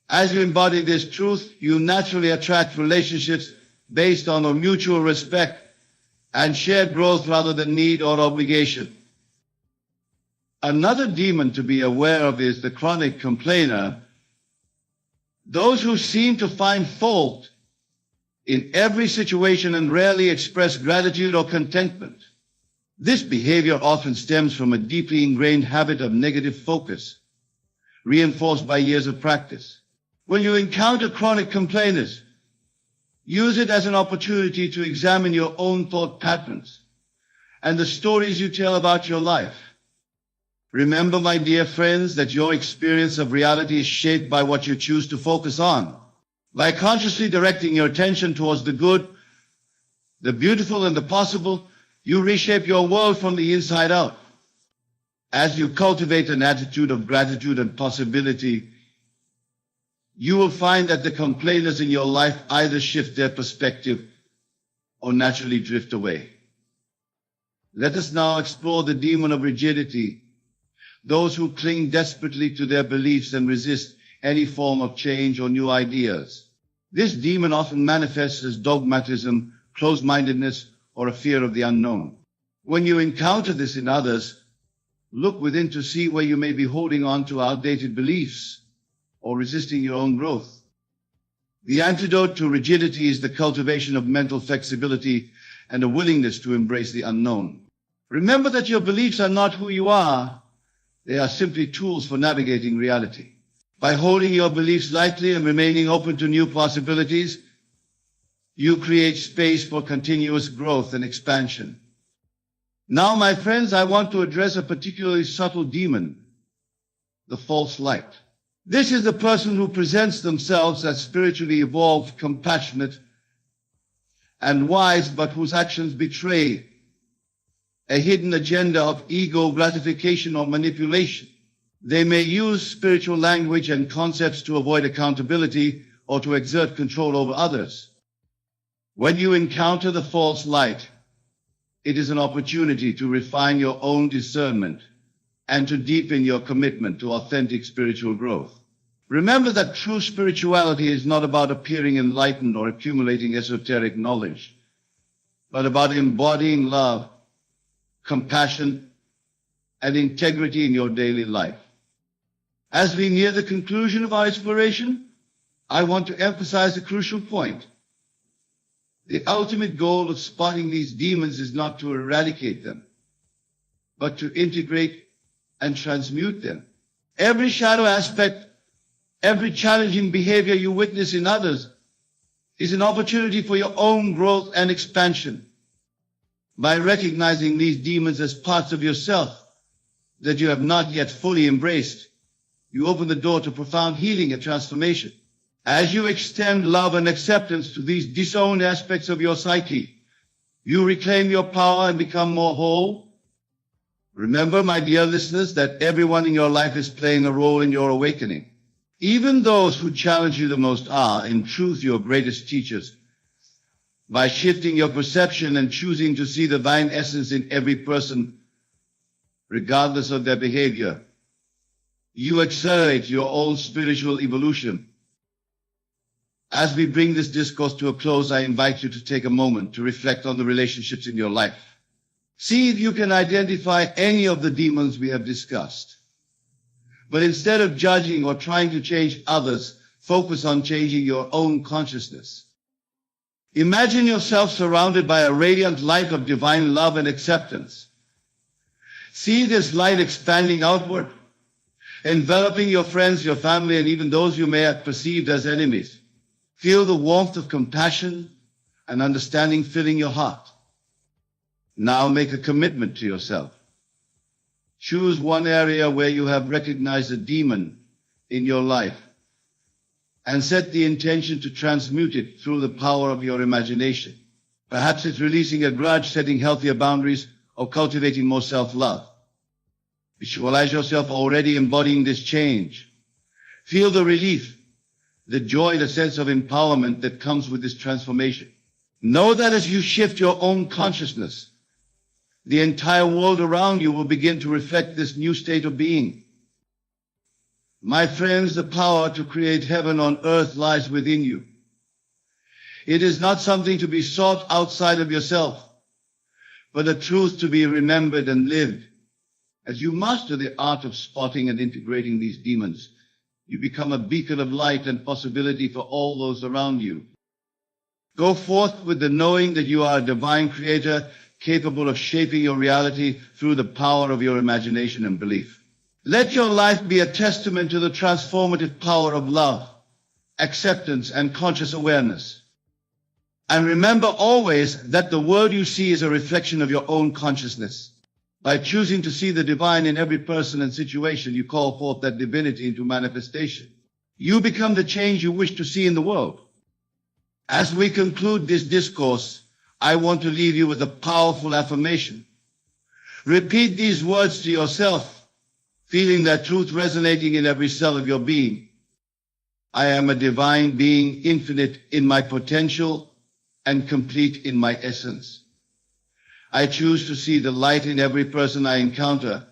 As you embody this truth, you naturally attract relationships based on a mutual respect and shared growth rather than need or obligation. Another demon to be aware of is the chronic complainer, those who seem to find fault in every situation and rarely express gratitude or contentment. This behavior often stems from a deeply ingrained habit of negative focus, reinforced by years of practice. When you encounter chronic complainers, use it as an opportunity to examine your own thought patterns and the stories you tell about your life. Remember, my dear friends, that your experience of reality is shaped by what you choose to focus on. By consciously directing your attention towards the good, the beautiful, and the possible, you reshape your world from the inside out. As you cultivate an attitude of gratitude and possibility, you will find that the complainers in your life either shift their perspective or naturally drift away. Let us now explore the demon of rigidity, those who cling desperately to their beliefs and resist any form of change or new ideas. This demon often manifests as dogmatism, closed-mindedness, or a fear of the unknown. When you encounter this in others, look within to see where you may be holding on to outdated beliefs or resisting your own growth. The antidote to rigidity is the cultivation of mental flexibility and a willingness to embrace the unknown. Remember that your beliefs are not who you are. They are simply tools for navigating reality. By holding your beliefs lightly and remaining open to new possibilities, you create space for continuous growth and expansion. Now, my friends, I want to address a particularly subtle demon, the false light. This is the person who presents themselves as spiritually evolved, compassionate, and wise, but whose actions betray a hidden agenda of ego gratification or manipulation. They may use spiritual language and concepts to avoid accountability or to exert control over others. When you encounter the false light, it is an opportunity to refine your own discernment and to deepen your commitment to authentic spiritual growth. Remember that true spirituality is not about appearing enlightened or accumulating esoteric knowledge, but about embodying love, compassion, and integrity in your daily life. As we near the conclusion of our exploration, I want to emphasize a crucial point. The ultimate goal of spotting these demons is not to eradicate them, but to integrate and transmute them. Every shadow aspect, every challenging behavior you witness in others is an opportunity for your own growth and expansion. By recognizing these demons as parts of yourself that you have not yet fully embraced, you open the door to profound healing and transformation. As you extend love and acceptance to these disowned aspects of your psyche, you reclaim your power and become more whole. Remember, my dear listeners, that everyone in your life is playing a role in your awakening. Even those who challenge you the most are, in truth, your greatest teachers. By shifting your perception and choosing to see the divine essence in every person, regardless of their behavior, you accelerate your own spiritual evolution. As we bring this discourse to a close, I invite you to take a moment to reflect on the relationships in your life. See if you can identify any of the demons we have discussed. But instead of judging or trying to change others, focus on changing your own consciousness. Imagine yourself surrounded by a radiant light of divine love and acceptance. See this light expanding outward, enveloping your friends, your family, and even those you may have perceived as enemies. Feel the warmth of compassion and understanding filling your heart. Now make a commitment to yourself. Choose one area where you have recognized a demon in your life and set the intention to transmute it through the power of your imagination. Perhaps it's releasing a grudge, setting healthier boundaries, or cultivating more self-love. Visualize yourself already embodying this change. Feel the relief, the joy, the sense of empowerment that comes with this transformation. Know that as you shift your own consciousness, the entire world around you will begin to reflect this new state of being. My friends, the power to create heaven on earth lies within you. It is not something to be sought outside of yourself, but a truth to be remembered and lived. As you master the art of spotting and integrating these demons, you become a beacon of light and possibility for all those around you. Go forth with the knowing that you are a divine creator, capable of shaping your reality through the power of your imagination and belief. Let your life be a testament to the transformative power of love, acceptance, and conscious awareness. And remember always that the world you see is a reflection of your own consciousness. By choosing to see the divine in every person and situation, you call forth that divinity into manifestation. You become the change you wish to see in the world. As we conclude this discourse, I want to leave you with a powerful affirmation. Repeat these words to yourself, feeling that truth resonating in every cell of your being. I am a divine being, infinite in my potential and complete in my essence. I choose to see the light in every person I encounter,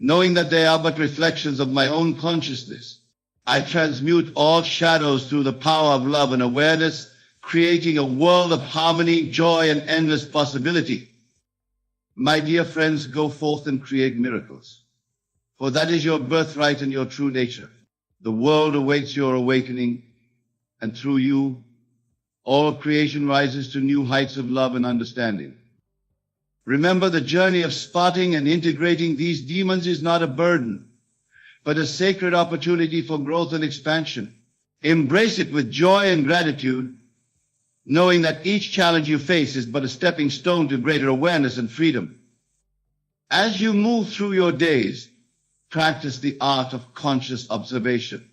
knowing that they are but reflections of my own consciousness. I transmute all shadows through the power of love and awareness, creating a world of harmony, joy, and endless possibility. My dear friends, go forth and create miracles, for that is your birthright and your true nature. The world awaits your awakening, and through you, all creation rises to new heights of love and understanding. Remember, the journey of spotting and integrating these demons is not a burden, but a sacred opportunity for growth and expansion. Embrace it with joy and gratitude, knowing that each challenge you face is but a stepping stone to greater awareness and freedom. As you move through your days, practice the art of conscious observation.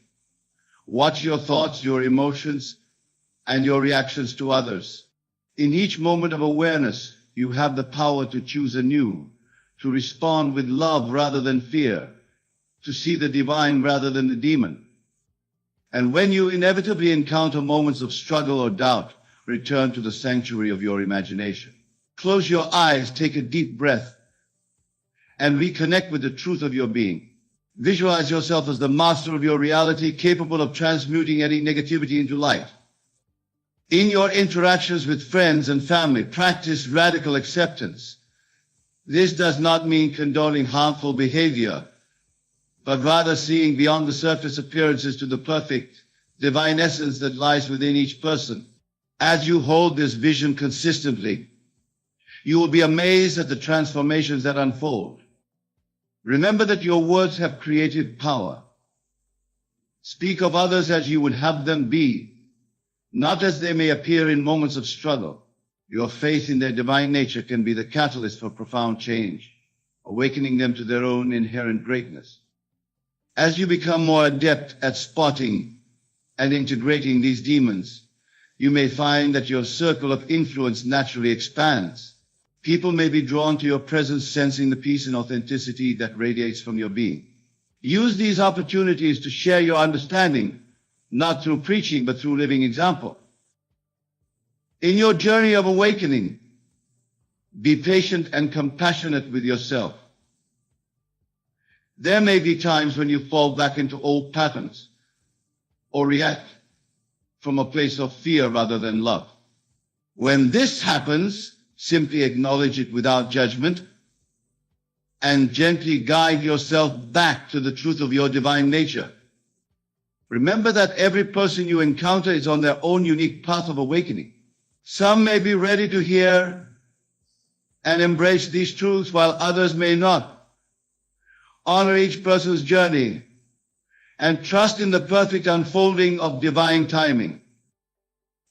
Watch your thoughts, your emotions, and your reactions to others. In each moment of awareness, you have the power to choose anew, to respond with love rather than fear, to see the divine rather than the demon. And when you inevitably encounter moments of struggle or doubt, return to the sanctuary of your imagination. Close your eyes, take a deep breath, and reconnect with the truth of your being. Visualize yourself as the master of your reality, capable of transmuting any negativity into light. In your interactions with friends and family, practice radical acceptance. This does not mean condoning harmful behavior, but rather seeing beyond the surface appearances to the perfect, divine essence that lies within each person. As you hold this vision consistently, you will be amazed at the transformations that unfold. Remember that your words have creative power. Speak of others as you would have them be, not as they may appear in moments of struggle. Your faith in their divine nature can be the catalyst for profound change, awakening them to their own inherent greatness. As you become more adept at spotting and integrating these demons, you may find that your circle of influence naturally expands. People may be drawn to your presence, sensing the peace and authenticity that radiates from your being. Use these opportunities to share your understanding, not through preaching, but through living example. In your journey of awakening, be patient and compassionate with yourself. There may be times when you fall back into old patterns or react from a place of fear rather than love. When this happens, simply acknowledge it without judgment and gently guide yourself back to the truth of your divine nature. Remember that every person you encounter is on their own unique path of awakening. Some may be ready to hear and embrace these truths while others may not. Honor each person's journey and trust in the perfect unfolding of divine timing.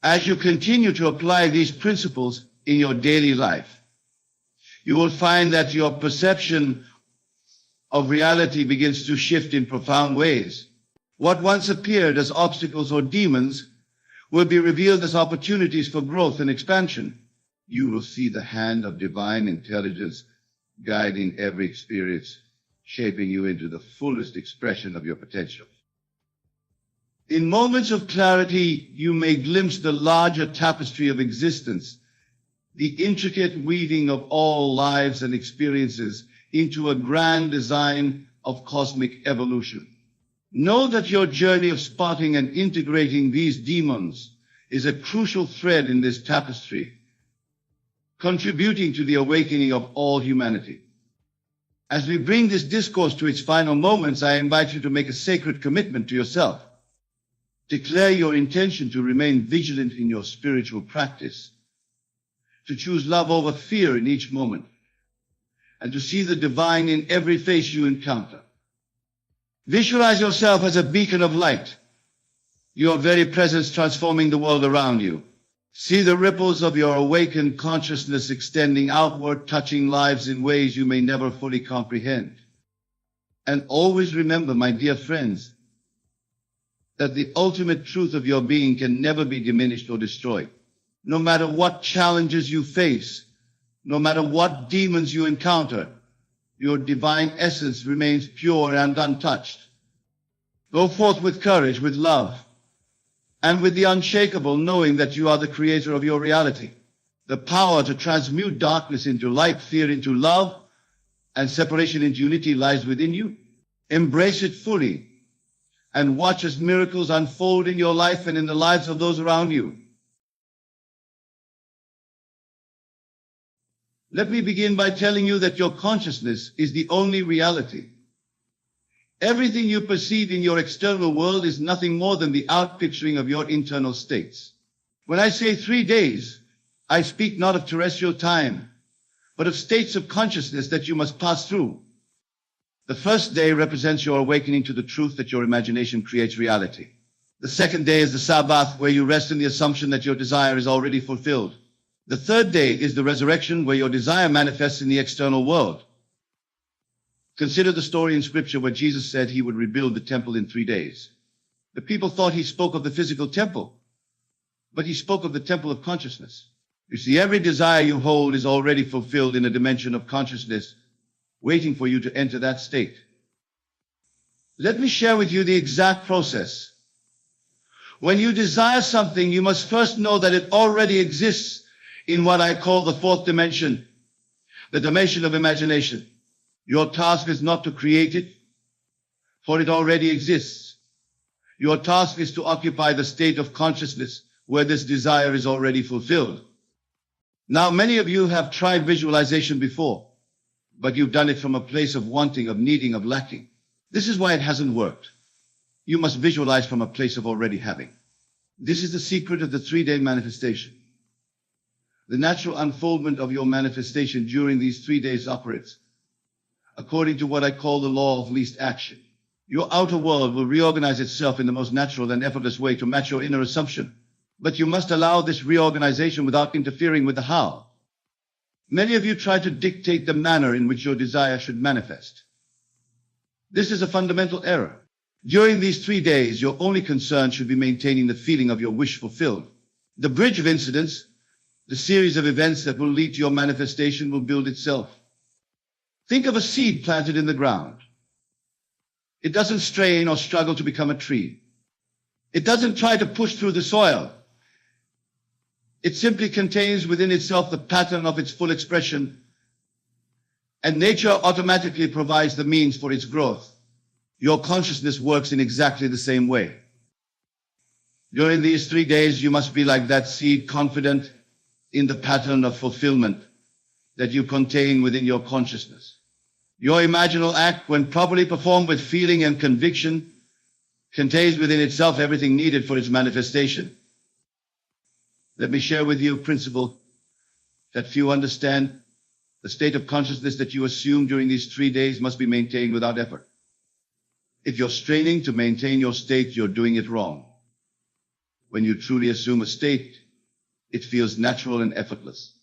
As you continue to apply these principles in your daily life, you will find that your perception of reality begins to shift in profound ways. What once appeared as obstacles or demons will be revealed as opportunities for growth and expansion. You will see the hand of divine intelligence guiding every experience, shaping you into the fullest expression of your potential. In moments of clarity, you may glimpse the larger tapestry of existence, the intricate weaving of all lives and experiences into a grand design of cosmic evolution. Know that your journey of spotting and integrating these demons is a crucial thread in this tapestry, contributing to the awakening of all humanity. As we bring this discourse to its final moments, I invite you to make a sacred commitment to yourself. Declare your intention to remain vigilant in your spiritual practice, to choose love over fear in each moment, and to see the divine in every face you encounter. Visualize yourself as a beacon of light, your very presence transforming the world around you. See the ripples of your awakened consciousness extending outward, touching lives in ways you may never fully comprehend. And always remember, my dear friends, that the ultimate truth of your being can never be diminished or destroyed. No matter what challenges you face, no matter what demons you encounter, your divine essence remains pure and untouched. Go forth with courage, with love, and with the unshakable knowing that you are the creator of your reality. The power to transmute darkness into light, fear into love, and separation into unity lies within you. Embrace it fully and watch as miracles unfold in your life and in the lives of those around you. Let me begin by telling you that your consciousness is the only reality. Everything you perceive in your external world is nothing more than the outpicturing of your internal states. When I say 3 days, I speak not of terrestrial time, but of states of consciousness that you must pass through. The first day represents your awakening to the truth that your imagination creates reality. The second day is the Sabbath, where you rest in the assumption that your desire is already fulfilled. The third day is the resurrection, where your desire manifests in the external world. Consider the story in Scripture where Jesus said he would rebuild the temple in 3 days. The people thought he spoke of the physical temple, but he spoke of the temple of consciousness. You see, every desire you hold is already fulfilled in a dimension of consciousness, waiting for you to enter that state. Let me share with you the exact process. When you desire something, you must first know that it already exists in what I call the fourth dimension, the dimension of imagination. Your task is not to create it, for it already exists. Your task is to occupy the state of consciousness where this desire is already fulfilled. Now, many of you have tried visualization before, but you've done it from a place of wanting, of needing, of lacking. This is why it hasn't worked. You must visualize from a place of already having. This is the secret of the 3-day manifestation. The natural unfoldment of your manifestation during these 3 days operates according to what I call the law of least action. Your outer world will reorganize itself in the most natural and effortless way to match your inner assumption. But you must allow this reorganization without interfering with the how. Many of you try to dictate the manner in which your desire should manifest. This is a fundamental error. During these 3 days, your only concern should be maintaining the feeling of your wish fulfilled. The bridge of incidents, the series of events that will lead to your manifestation, will build itself. Think of a seed planted in the ground. It doesn't strain or struggle to become a tree. It doesn't try to push through the soil. It simply contains within itself the pattern of its full expression, and nature automatically provides the means for its growth. Your consciousness works in exactly the same way. During these 3 days, you must be like that seed, confident in the pattern of fulfillment that you contain within your consciousness. Your imaginal act, when properly performed with feeling and conviction, contains within itself everything needed for its manifestation. Let me share with you a principle that few understand. The state of consciousness that you assume during these 3 days must be maintained without effort. If you're straining to maintain your state, you're doing it wrong. When you truly assume a state, it feels natural and effortless.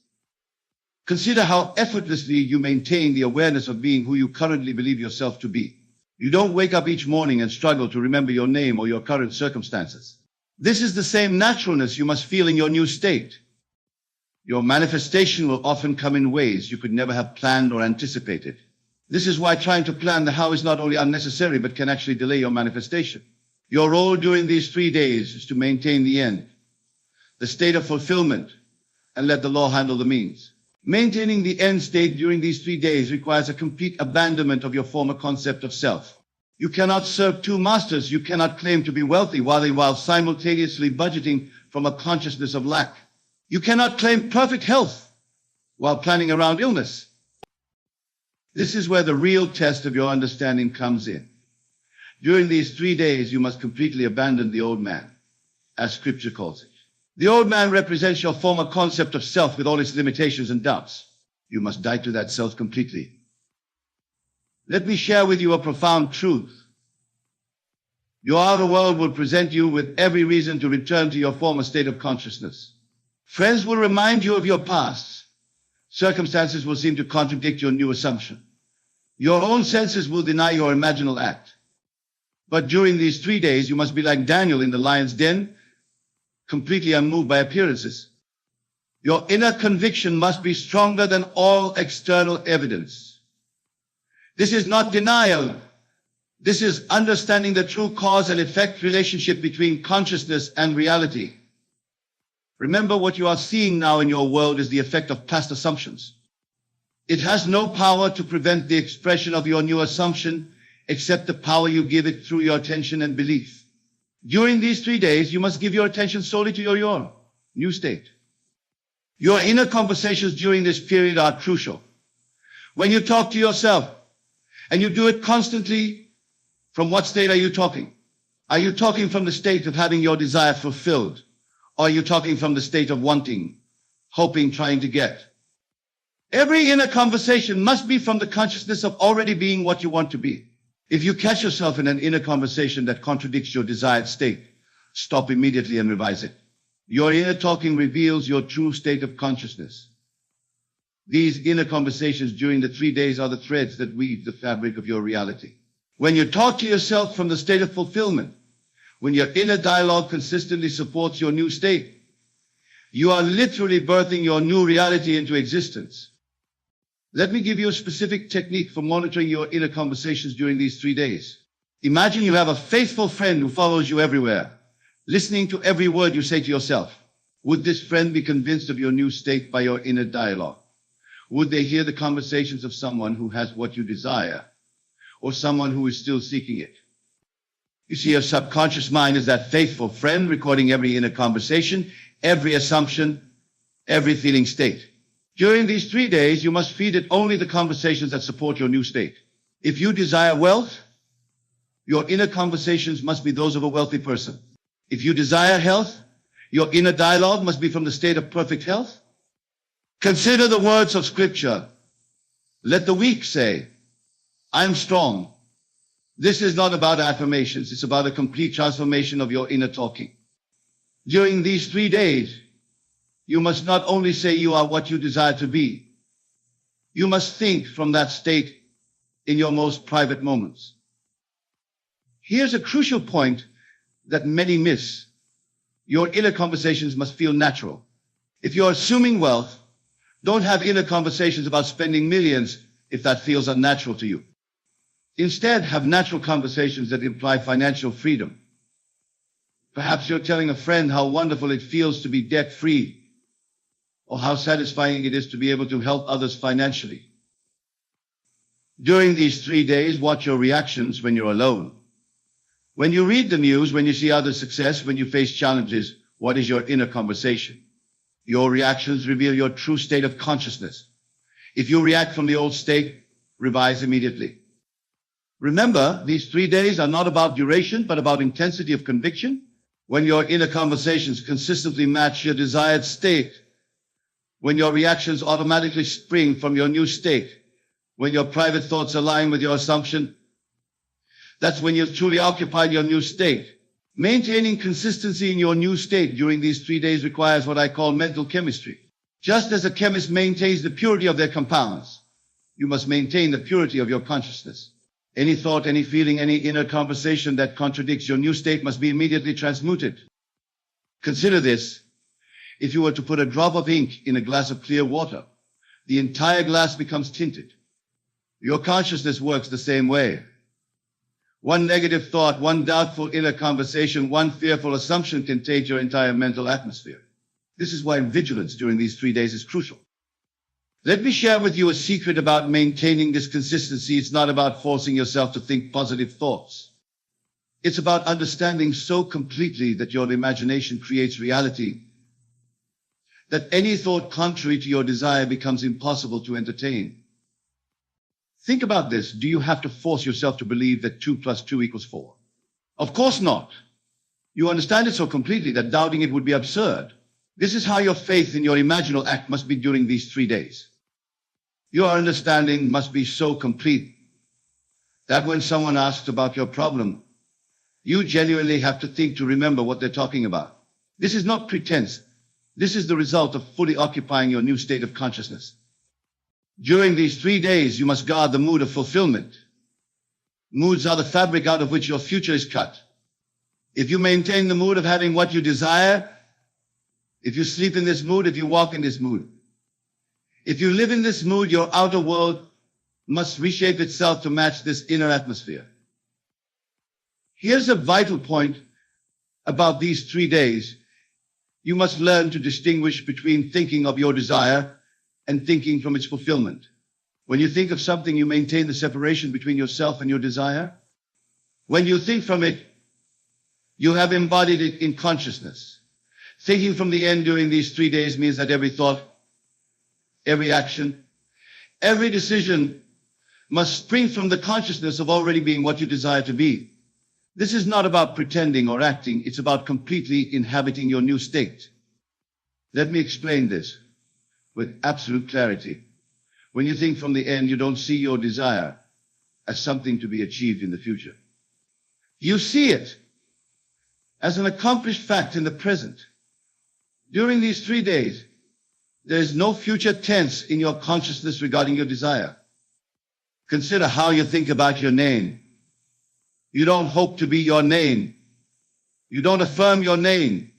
Consider how effortlessly you maintain the awareness of being who you currently believe yourself to be. You don't wake up each morning and struggle to remember your name or your current circumstances. This is the same naturalness you must feel in your new state. Your manifestation will often come in ways you could never have planned or anticipated. This is why trying to plan the how is not only unnecessary, but can actually delay your manifestation. Your role during these 3 days is to maintain the end, the state of fulfillment, and let the law handle the means. Maintaining the end state during these 3 days requires a complete abandonment of your former concept of self. You cannot serve 2 masters. You cannot claim to be wealthy while simultaneously budgeting from a consciousness of lack. You cannot claim perfect health while planning around illness. This is where the real test of your understanding comes in. During these 3 days, you must completely abandon the old man, as Scripture calls it. The old man represents your former concept of self with all its limitations and doubts. You must die to that self completely. Let me share with you a profound truth. Your outer world will present you with every reason to return to your former state of consciousness. Friends will remind you of your past. Circumstances will seem to contradict your new assumption. Your own senses will deny your imaginal act. But during these 3 days, you must be like Daniel in the lion's den, completely unmoved by appearances. Your inner conviction must be stronger than all external evidence. This is not denial. This is understanding the true cause and effect relationship between consciousness and reality. Remember, what you are seeing now in your world is the effect of past assumptions. It has no power to prevent the expression of your new assumption, except the power you give it through your attention and belief. During these 3 days, you must give your attention solely to your new state. Your inner conversations during this period are crucial. When you talk to yourself, and you do it constantly, from what state are you talking? Are you talking from the state of having your desire fulfilled? Or are you talking from the state of wanting, hoping, trying to get? Every inner conversation must be from the consciousness of already being what you want to be. If you catch yourself in an inner conversation that contradicts your desired state, stop immediately and revise it. Your inner talking reveals your true state of consciousness. These inner conversations during the 3 days are the threads that weave the fabric of your reality. When you talk to yourself from the state of fulfillment, when your inner dialogue consistently supports your new state, you are literally birthing your new reality into existence. Let me give you a specific technique for monitoring your inner conversations during these 3 days. Imagine you have a faithful friend who follows you everywhere, listening to every word you say to yourself. Would this friend be convinced of your new state by your inner dialogue? Would they hear the conversations of someone who has what you desire, or someone who is still seeking it? You see, your subconscious mind is that faithful friend recording every inner conversation, every assumption, every feeling state. During these 3 days, you must feed it only the conversations that support your new state. If you desire wealth, your inner conversations must be those of a wealthy person. If you desire health, your inner dialogue must be from the state of perfect health. Consider the words of Scripture. Let the weak say, I'm strong. This is not about affirmations. It's about a complete transformation of your inner talking. During these 3 days, you must not only say you are what you desire to be, you must think from that state in your most private moments. Here's a crucial point that many miss. Your inner conversations must feel natural. If you're assuming wealth, don't have inner conversations about spending millions if that feels unnatural to you. Instead, have natural conversations that imply financial freedom. Perhaps you're telling a friend how wonderful it feels to be debt-free, or how satisfying it is to be able to help others financially. During these 3 days, watch your reactions when you're alone. When you read the news, when you see others' success, when you face challenges, what is your inner conversation? Your reactions reveal your true state of consciousness. If you react from the old state, revise immediately. Remember, these 3 days are not about duration, but about intensity of conviction. When your inner conversations consistently match your desired state, when your reactions automatically spring from your new state, when your private thoughts align with your assumption, that's when you've truly occupied your new state. Maintaining consistency in your new state during these 3 days requires what I call mental chemistry. Just as a chemist maintains the purity of their compounds, you must maintain the purity of your consciousness. Any thought, any feeling, any inner conversation that contradicts your new state must be immediately transmuted. Consider this. If you were to put a drop of ink in a glass of clear water, the entire glass becomes tinted. Your consciousness works the same way. One negative thought, one doubtful inner conversation, one fearful assumption can taint your entire mental atmosphere. This is why vigilance during these 3 days is crucial. Let me share with you a secret about maintaining this consistency. It's not about forcing yourself to think positive thoughts. It's about understanding so completely that your imagination creates reality, that any thought contrary to your desire becomes impossible to entertain. Think about this. Do you have to force yourself to believe that 2 plus 2 equals 4? Of course not. You understand it so completely that doubting it would be absurd. This is how your faith in your imaginal act must be during these 3 days. Your understanding must be so complete that when someone asks about your problem, you genuinely have to think to remember what they're talking about. This is not pretense. This is the result of fully occupying your new state of consciousness. During these 3 days, you must guard the mood of fulfillment. Moods are the fabric out of which your future is cut. If you maintain the mood of having what you desire, if you sleep in this mood, if you walk in this mood, if you live in this mood, your outer world must reshape itself to match this inner atmosphere. Here's a vital point about these 3 days. You must learn to distinguish between thinking of your desire and thinking from its fulfillment. When you think of something, you maintain the separation between yourself and your desire. When you think from it, you have embodied it in consciousness. Thinking from the end during these 3 days means that every thought, every action, every decision must spring from the consciousness of already being what you desire to be. This is not about pretending or acting. It's about completely inhabiting your new state. Let me explain this with absolute clarity. When you think from the end, you don't see your desire as something to be achieved in the future. You see it as an accomplished fact in the present. During these 3 days, there is no future tense in your consciousness regarding your desire. Consider how you think about your name. You don't hope to be your name. You don't affirm your name.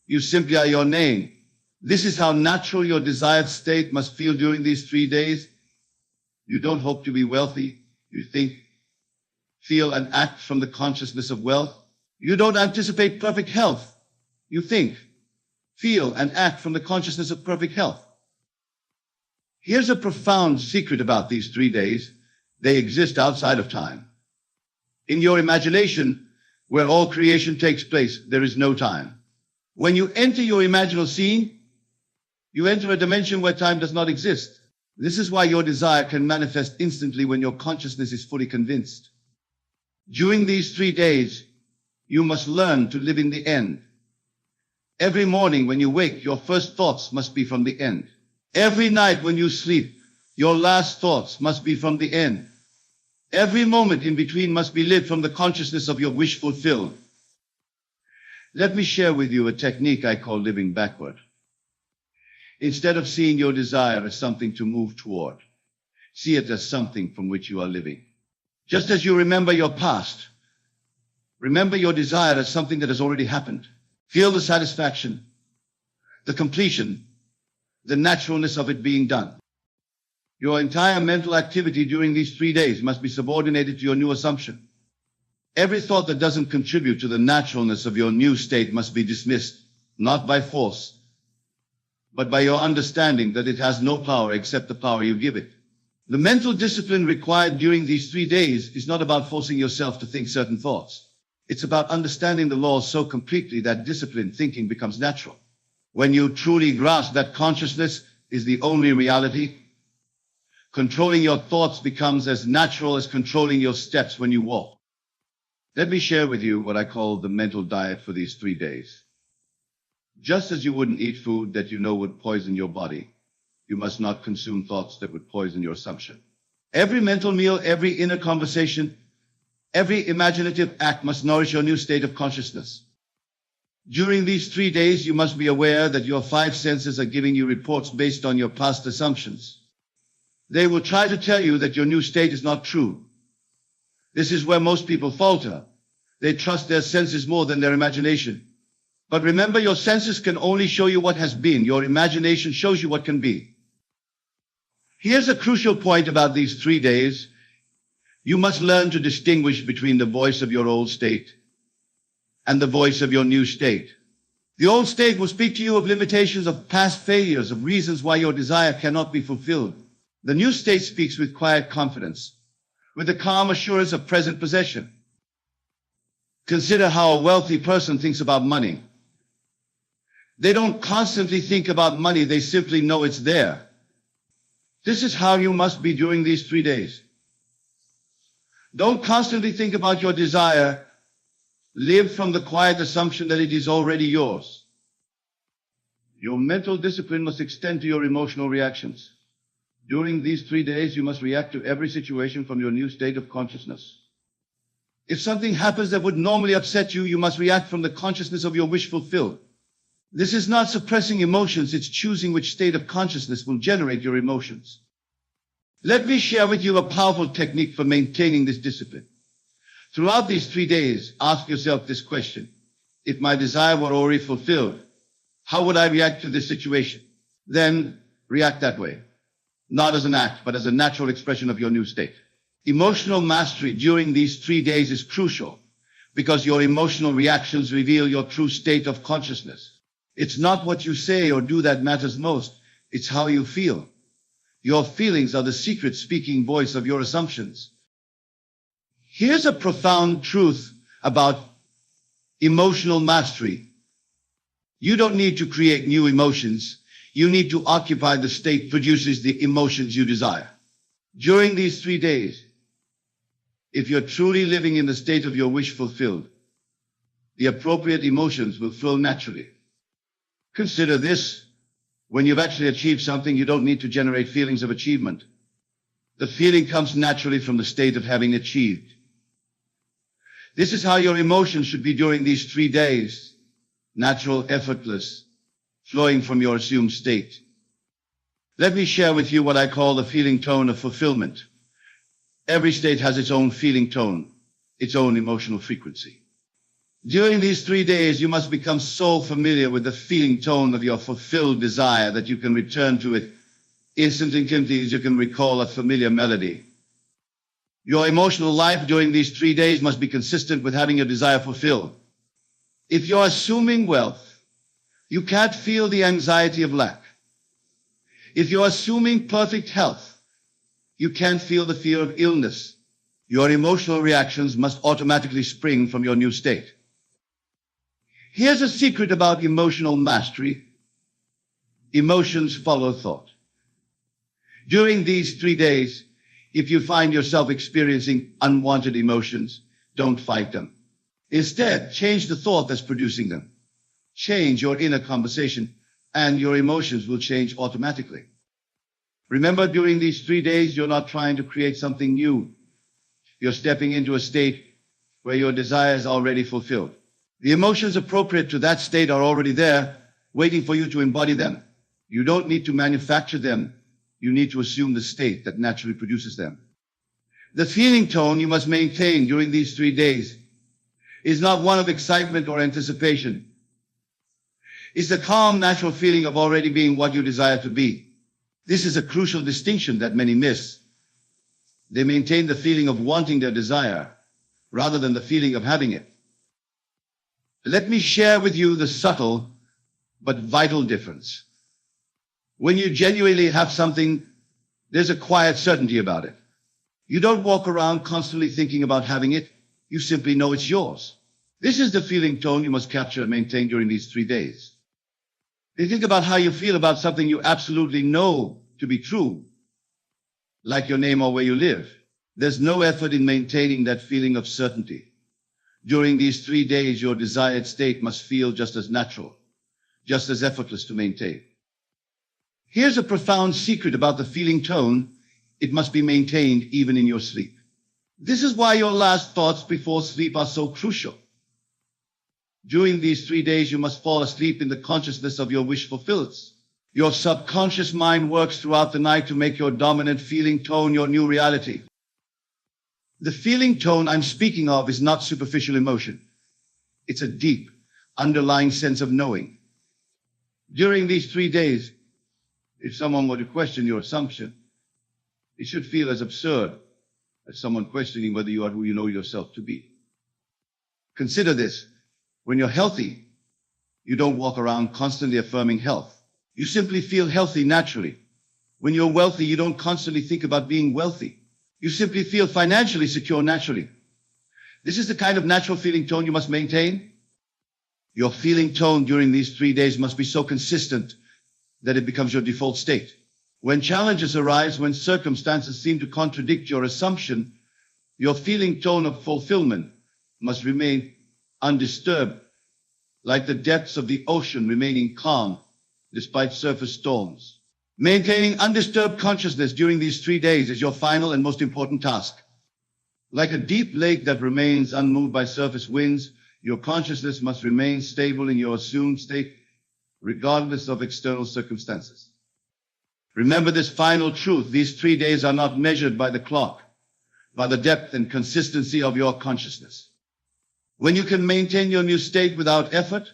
You simply are your name. This is how natural your desired state must feel during these 3 days. You don't hope to be wealthy. You think, feel, and act from the consciousness of wealth. You don't anticipate perfect health. You think, feel, and act from the consciousness of perfect health. Here's a profound secret about these 3 days. They exist outside of time. In your imagination, where all creation takes place, there is no time. When you enter your imaginal scene, you enter a dimension where time does not exist. This is why your desire can manifest instantly when your consciousness is fully convinced. During these 3 days, you must learn to live in the end. Every morning when you wake, your first thoughts must be from the end. Every night when you sleep, your last thoughts must be from the end. Every moment in between must be lived from the consciousness of your wish fulfilled. Let me share with you a technique I call living backward. Instead of seeing your desire as something to move toward, see it as something from which you are living. Just as you remember your past, remember your desire as something that has already happened. Feel the satisfaction, the completion, the naturalness of it being done. Your entire mental activity during these 3 days must be subordinated to your new assumption. Every thought that doesn't contribute to the naturalness of your new state must be dismissed, not by force, but by your understanding that it has no power except the power you give it. The mental discipline required during these 3 days is not about forcing yourself to think certain thoughts. It's about understanding the laws so completely that disciplined thinking becomes natural. When you truly grasp that consciousness is the only reality, controlling your thoughts becomes as natural as controlling your steps when you walk. Let me share with you what I call the mental diet for these 3 days. Just as you wouldn't eat food that you know would poison your body, you must not consume thoughts that would poison your assumption. Every mental meal, every inner conversation, every imaginative act must nourish your new state of consciousness. During these 3 days, you must be aware that your 5 senses are giving you reports based on your past assumptions. They will try to tell you that your new state is not true. This is where most people falter. They trust their senses more than their imagination. But remember, your senses can only show you what has been. Your imagination shows you what can be. Here's a crucial point about these 3 days. You must learn to distinguish between the voice of your old state and the voice of your new state. The old state will speak to you of limitations, of past failures, of reasons why your desire cannot be fulfilled. The new state speaks with quiet confidence, with the calm assurance of present possession. Consider how a wealthy person thinks about money. They don't constantly think about money, they simply know it's there. This is how you must be during these 3 days. Don't constantly think about your desire. Live from the quiet assumption that it is already yours. Your mental discipline must extend to your emotional reactions. During these 3 days, you must react to every situation from your new state of consciousness. If something happens that would normally upset you, you must react from the consciousness of your wish fulfilled. This is not suppressing emotions, it's choosing which state of consciousness will generate your emotions. Let me share with you a powerful technique for maintaining this discipline. Throughout these 3 days, ask yourself this question. If my desire were already fulfilled, how would I react to this situation? Then react that way. Not as an act, but as a natural expression of your new state. Emotional mastery during these 3 days is crucial because your emotional reactions reveal your true state of consciousness. It's not what you say or do that matters most. It's how you feel. Your feelings are the secret speaking voice of your assumptions. Here's a profound truth about emotional mastery. You don't need to create new emotions. You need to occupy the state produces the emotions you desire. During these 3 days, if you're truly living in the state of your wish fulfilled, the appropriate emotions will flow naturally. Consider this. When you've actually achieved something, you don't need to generate feelings of achievement. The feeling comes naturally from the state of having achieved. This is how your emotions should be during these 3 days. Natural, effortless, flowing from your assumed state. Let me share with you what I call the feeling tone of fulfillment. Every state has its own feeling tone, its own emotional frequency. During these 3 days, you must become so familiar with the feeling tone of your fulfilled desire that you can return to it instantly as you can recall a familiar melody. Your emotional life during these 3 days must be consistent with having your desire fulfilled. If you're assuming wealth, you can't feel the anxiety of lack. If you're assuming perfect health, you can't feel the fear of illness. Your emotional reactions must automatically spring from your new state. Here's a secret about emotional mastery. Emotions follow thought. During these 3 days, if you find yourself experiencing unwanted emotions, don't fight them. Instead, change the thought that's producing them. Change your inner conversation, and your emotions will change automatically. Remember, during these 3 days, you're not trying to create something new. You're stepping into a state where your desire is already fulfilled. The emotions appropriate to that state are already there, waiting for you to embody them. You don't need to manufacture them. You need to assume the state that naturally produces them. The feeling tone you must maintain during these 3 days is not one of excitement or anticipation. It's the calm, natural feeling of already being what you desire to be. This is a crucial distinction that many miss. They maintain the feeling of wanting their desire rather than the feeling of having it. Let me share with you the subtle but vital difference. When you genuinely have something, there's a quiet certainty about it. You don't walk around constantly thinking about having it. You simply know it's yours. This is the feeling tone you must capture and maintain during these 3 days. You think about how you feel about something you absolutely know to be true, like your name or where you live. There's no effort in maintaining that feeling of certainty. During these 3 days, your desired state must feel just as natural, just as effortless to maintain. Here's a profound secret about the feeling tone. It must be maintained even in your sleep. This is why your last thoughts before sleep are so crucial. During these 3 days, you must fall asleep in the consciousness of your wish fulfilled. Your subconscious mind works throughout the night to make your dominant feeling tone your new reality. The feeling tone I'm speaking of is not superficial emotion. It's a deep, underlying sense of knowing. During these 3 days, if someone were to question your assumption, it should feel as absurd as someone questioning whether you are who you know yourself to be. Consider this. When you're healthy, you don't walk around constantly affirming health. You simply feel healthy naturally. When you're wealthy, you don't constantly think about being wealthy. You simply feel financially secure naturally. This is the kind of natural feeling tone you must maintain. Your feeling tone during these 3 days must be so consistent that it becomes your default state. When challenges arise, when circumstances seem to contradict your assumption, your feeling tone of fulfillment must remain undisturbed, like the depths of the ocean remaining calm despite surface storms. Maintaining undisturbed consciousness during these 3 days is your final and most important task. Like a deep lake that remains unmoved by surface winds, your consciousness must remain stable in your assumed state, regardless of external circumstances. Remember this final truth: these 3 days are not measured by the clock, by the depth and consistency of your consciousness. When you can maintain your new state without effort,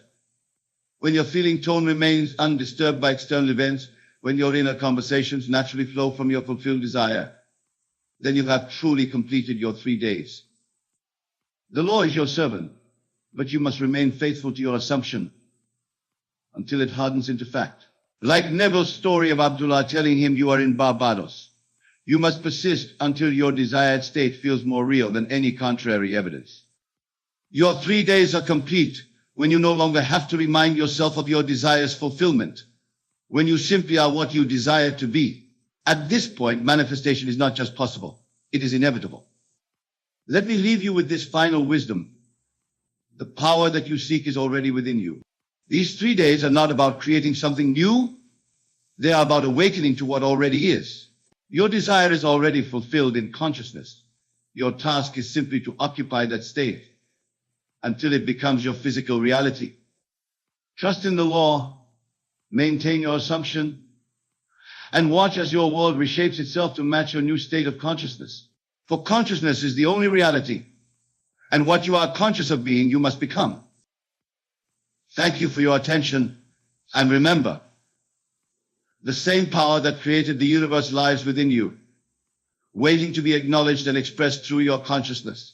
when your feeling tone remains undisturbed by external events, when your inner conversations naturally flow from your fulfilled desire, then you have truly completed your 3 days. The law is your servant, but you must remain faithful to your assumption until it hardens into fact. Like Neville's story of Abdullah telling him you are in Barbados, you must persist until your desired state feels more real than any contrary evidence. Your 3 days are complete when you no longer have to remind yourself of your desire's fulfillment, when you simply are what you desire to be. At this point, manifestation is not just possible, it is inevitable. Let me leave you with this final wisdom. The power that you seek is already within you. These 3 days are not about creating something new. They are about awakening to what already is. Your desire is already fulfilled in consciousness. Your task is simply to occupy that state until it becomes your physical reality. Trust in the law, maintain your assumption, and watch as your world reshapes itself to match your new state of consciousness. For consciousness is the only reality, and what you are conscious of being, you must become. Thank you for your attention, and remember, the same power that created the universe lies within you, waiting to be acknowledged and expressed through your consciousness.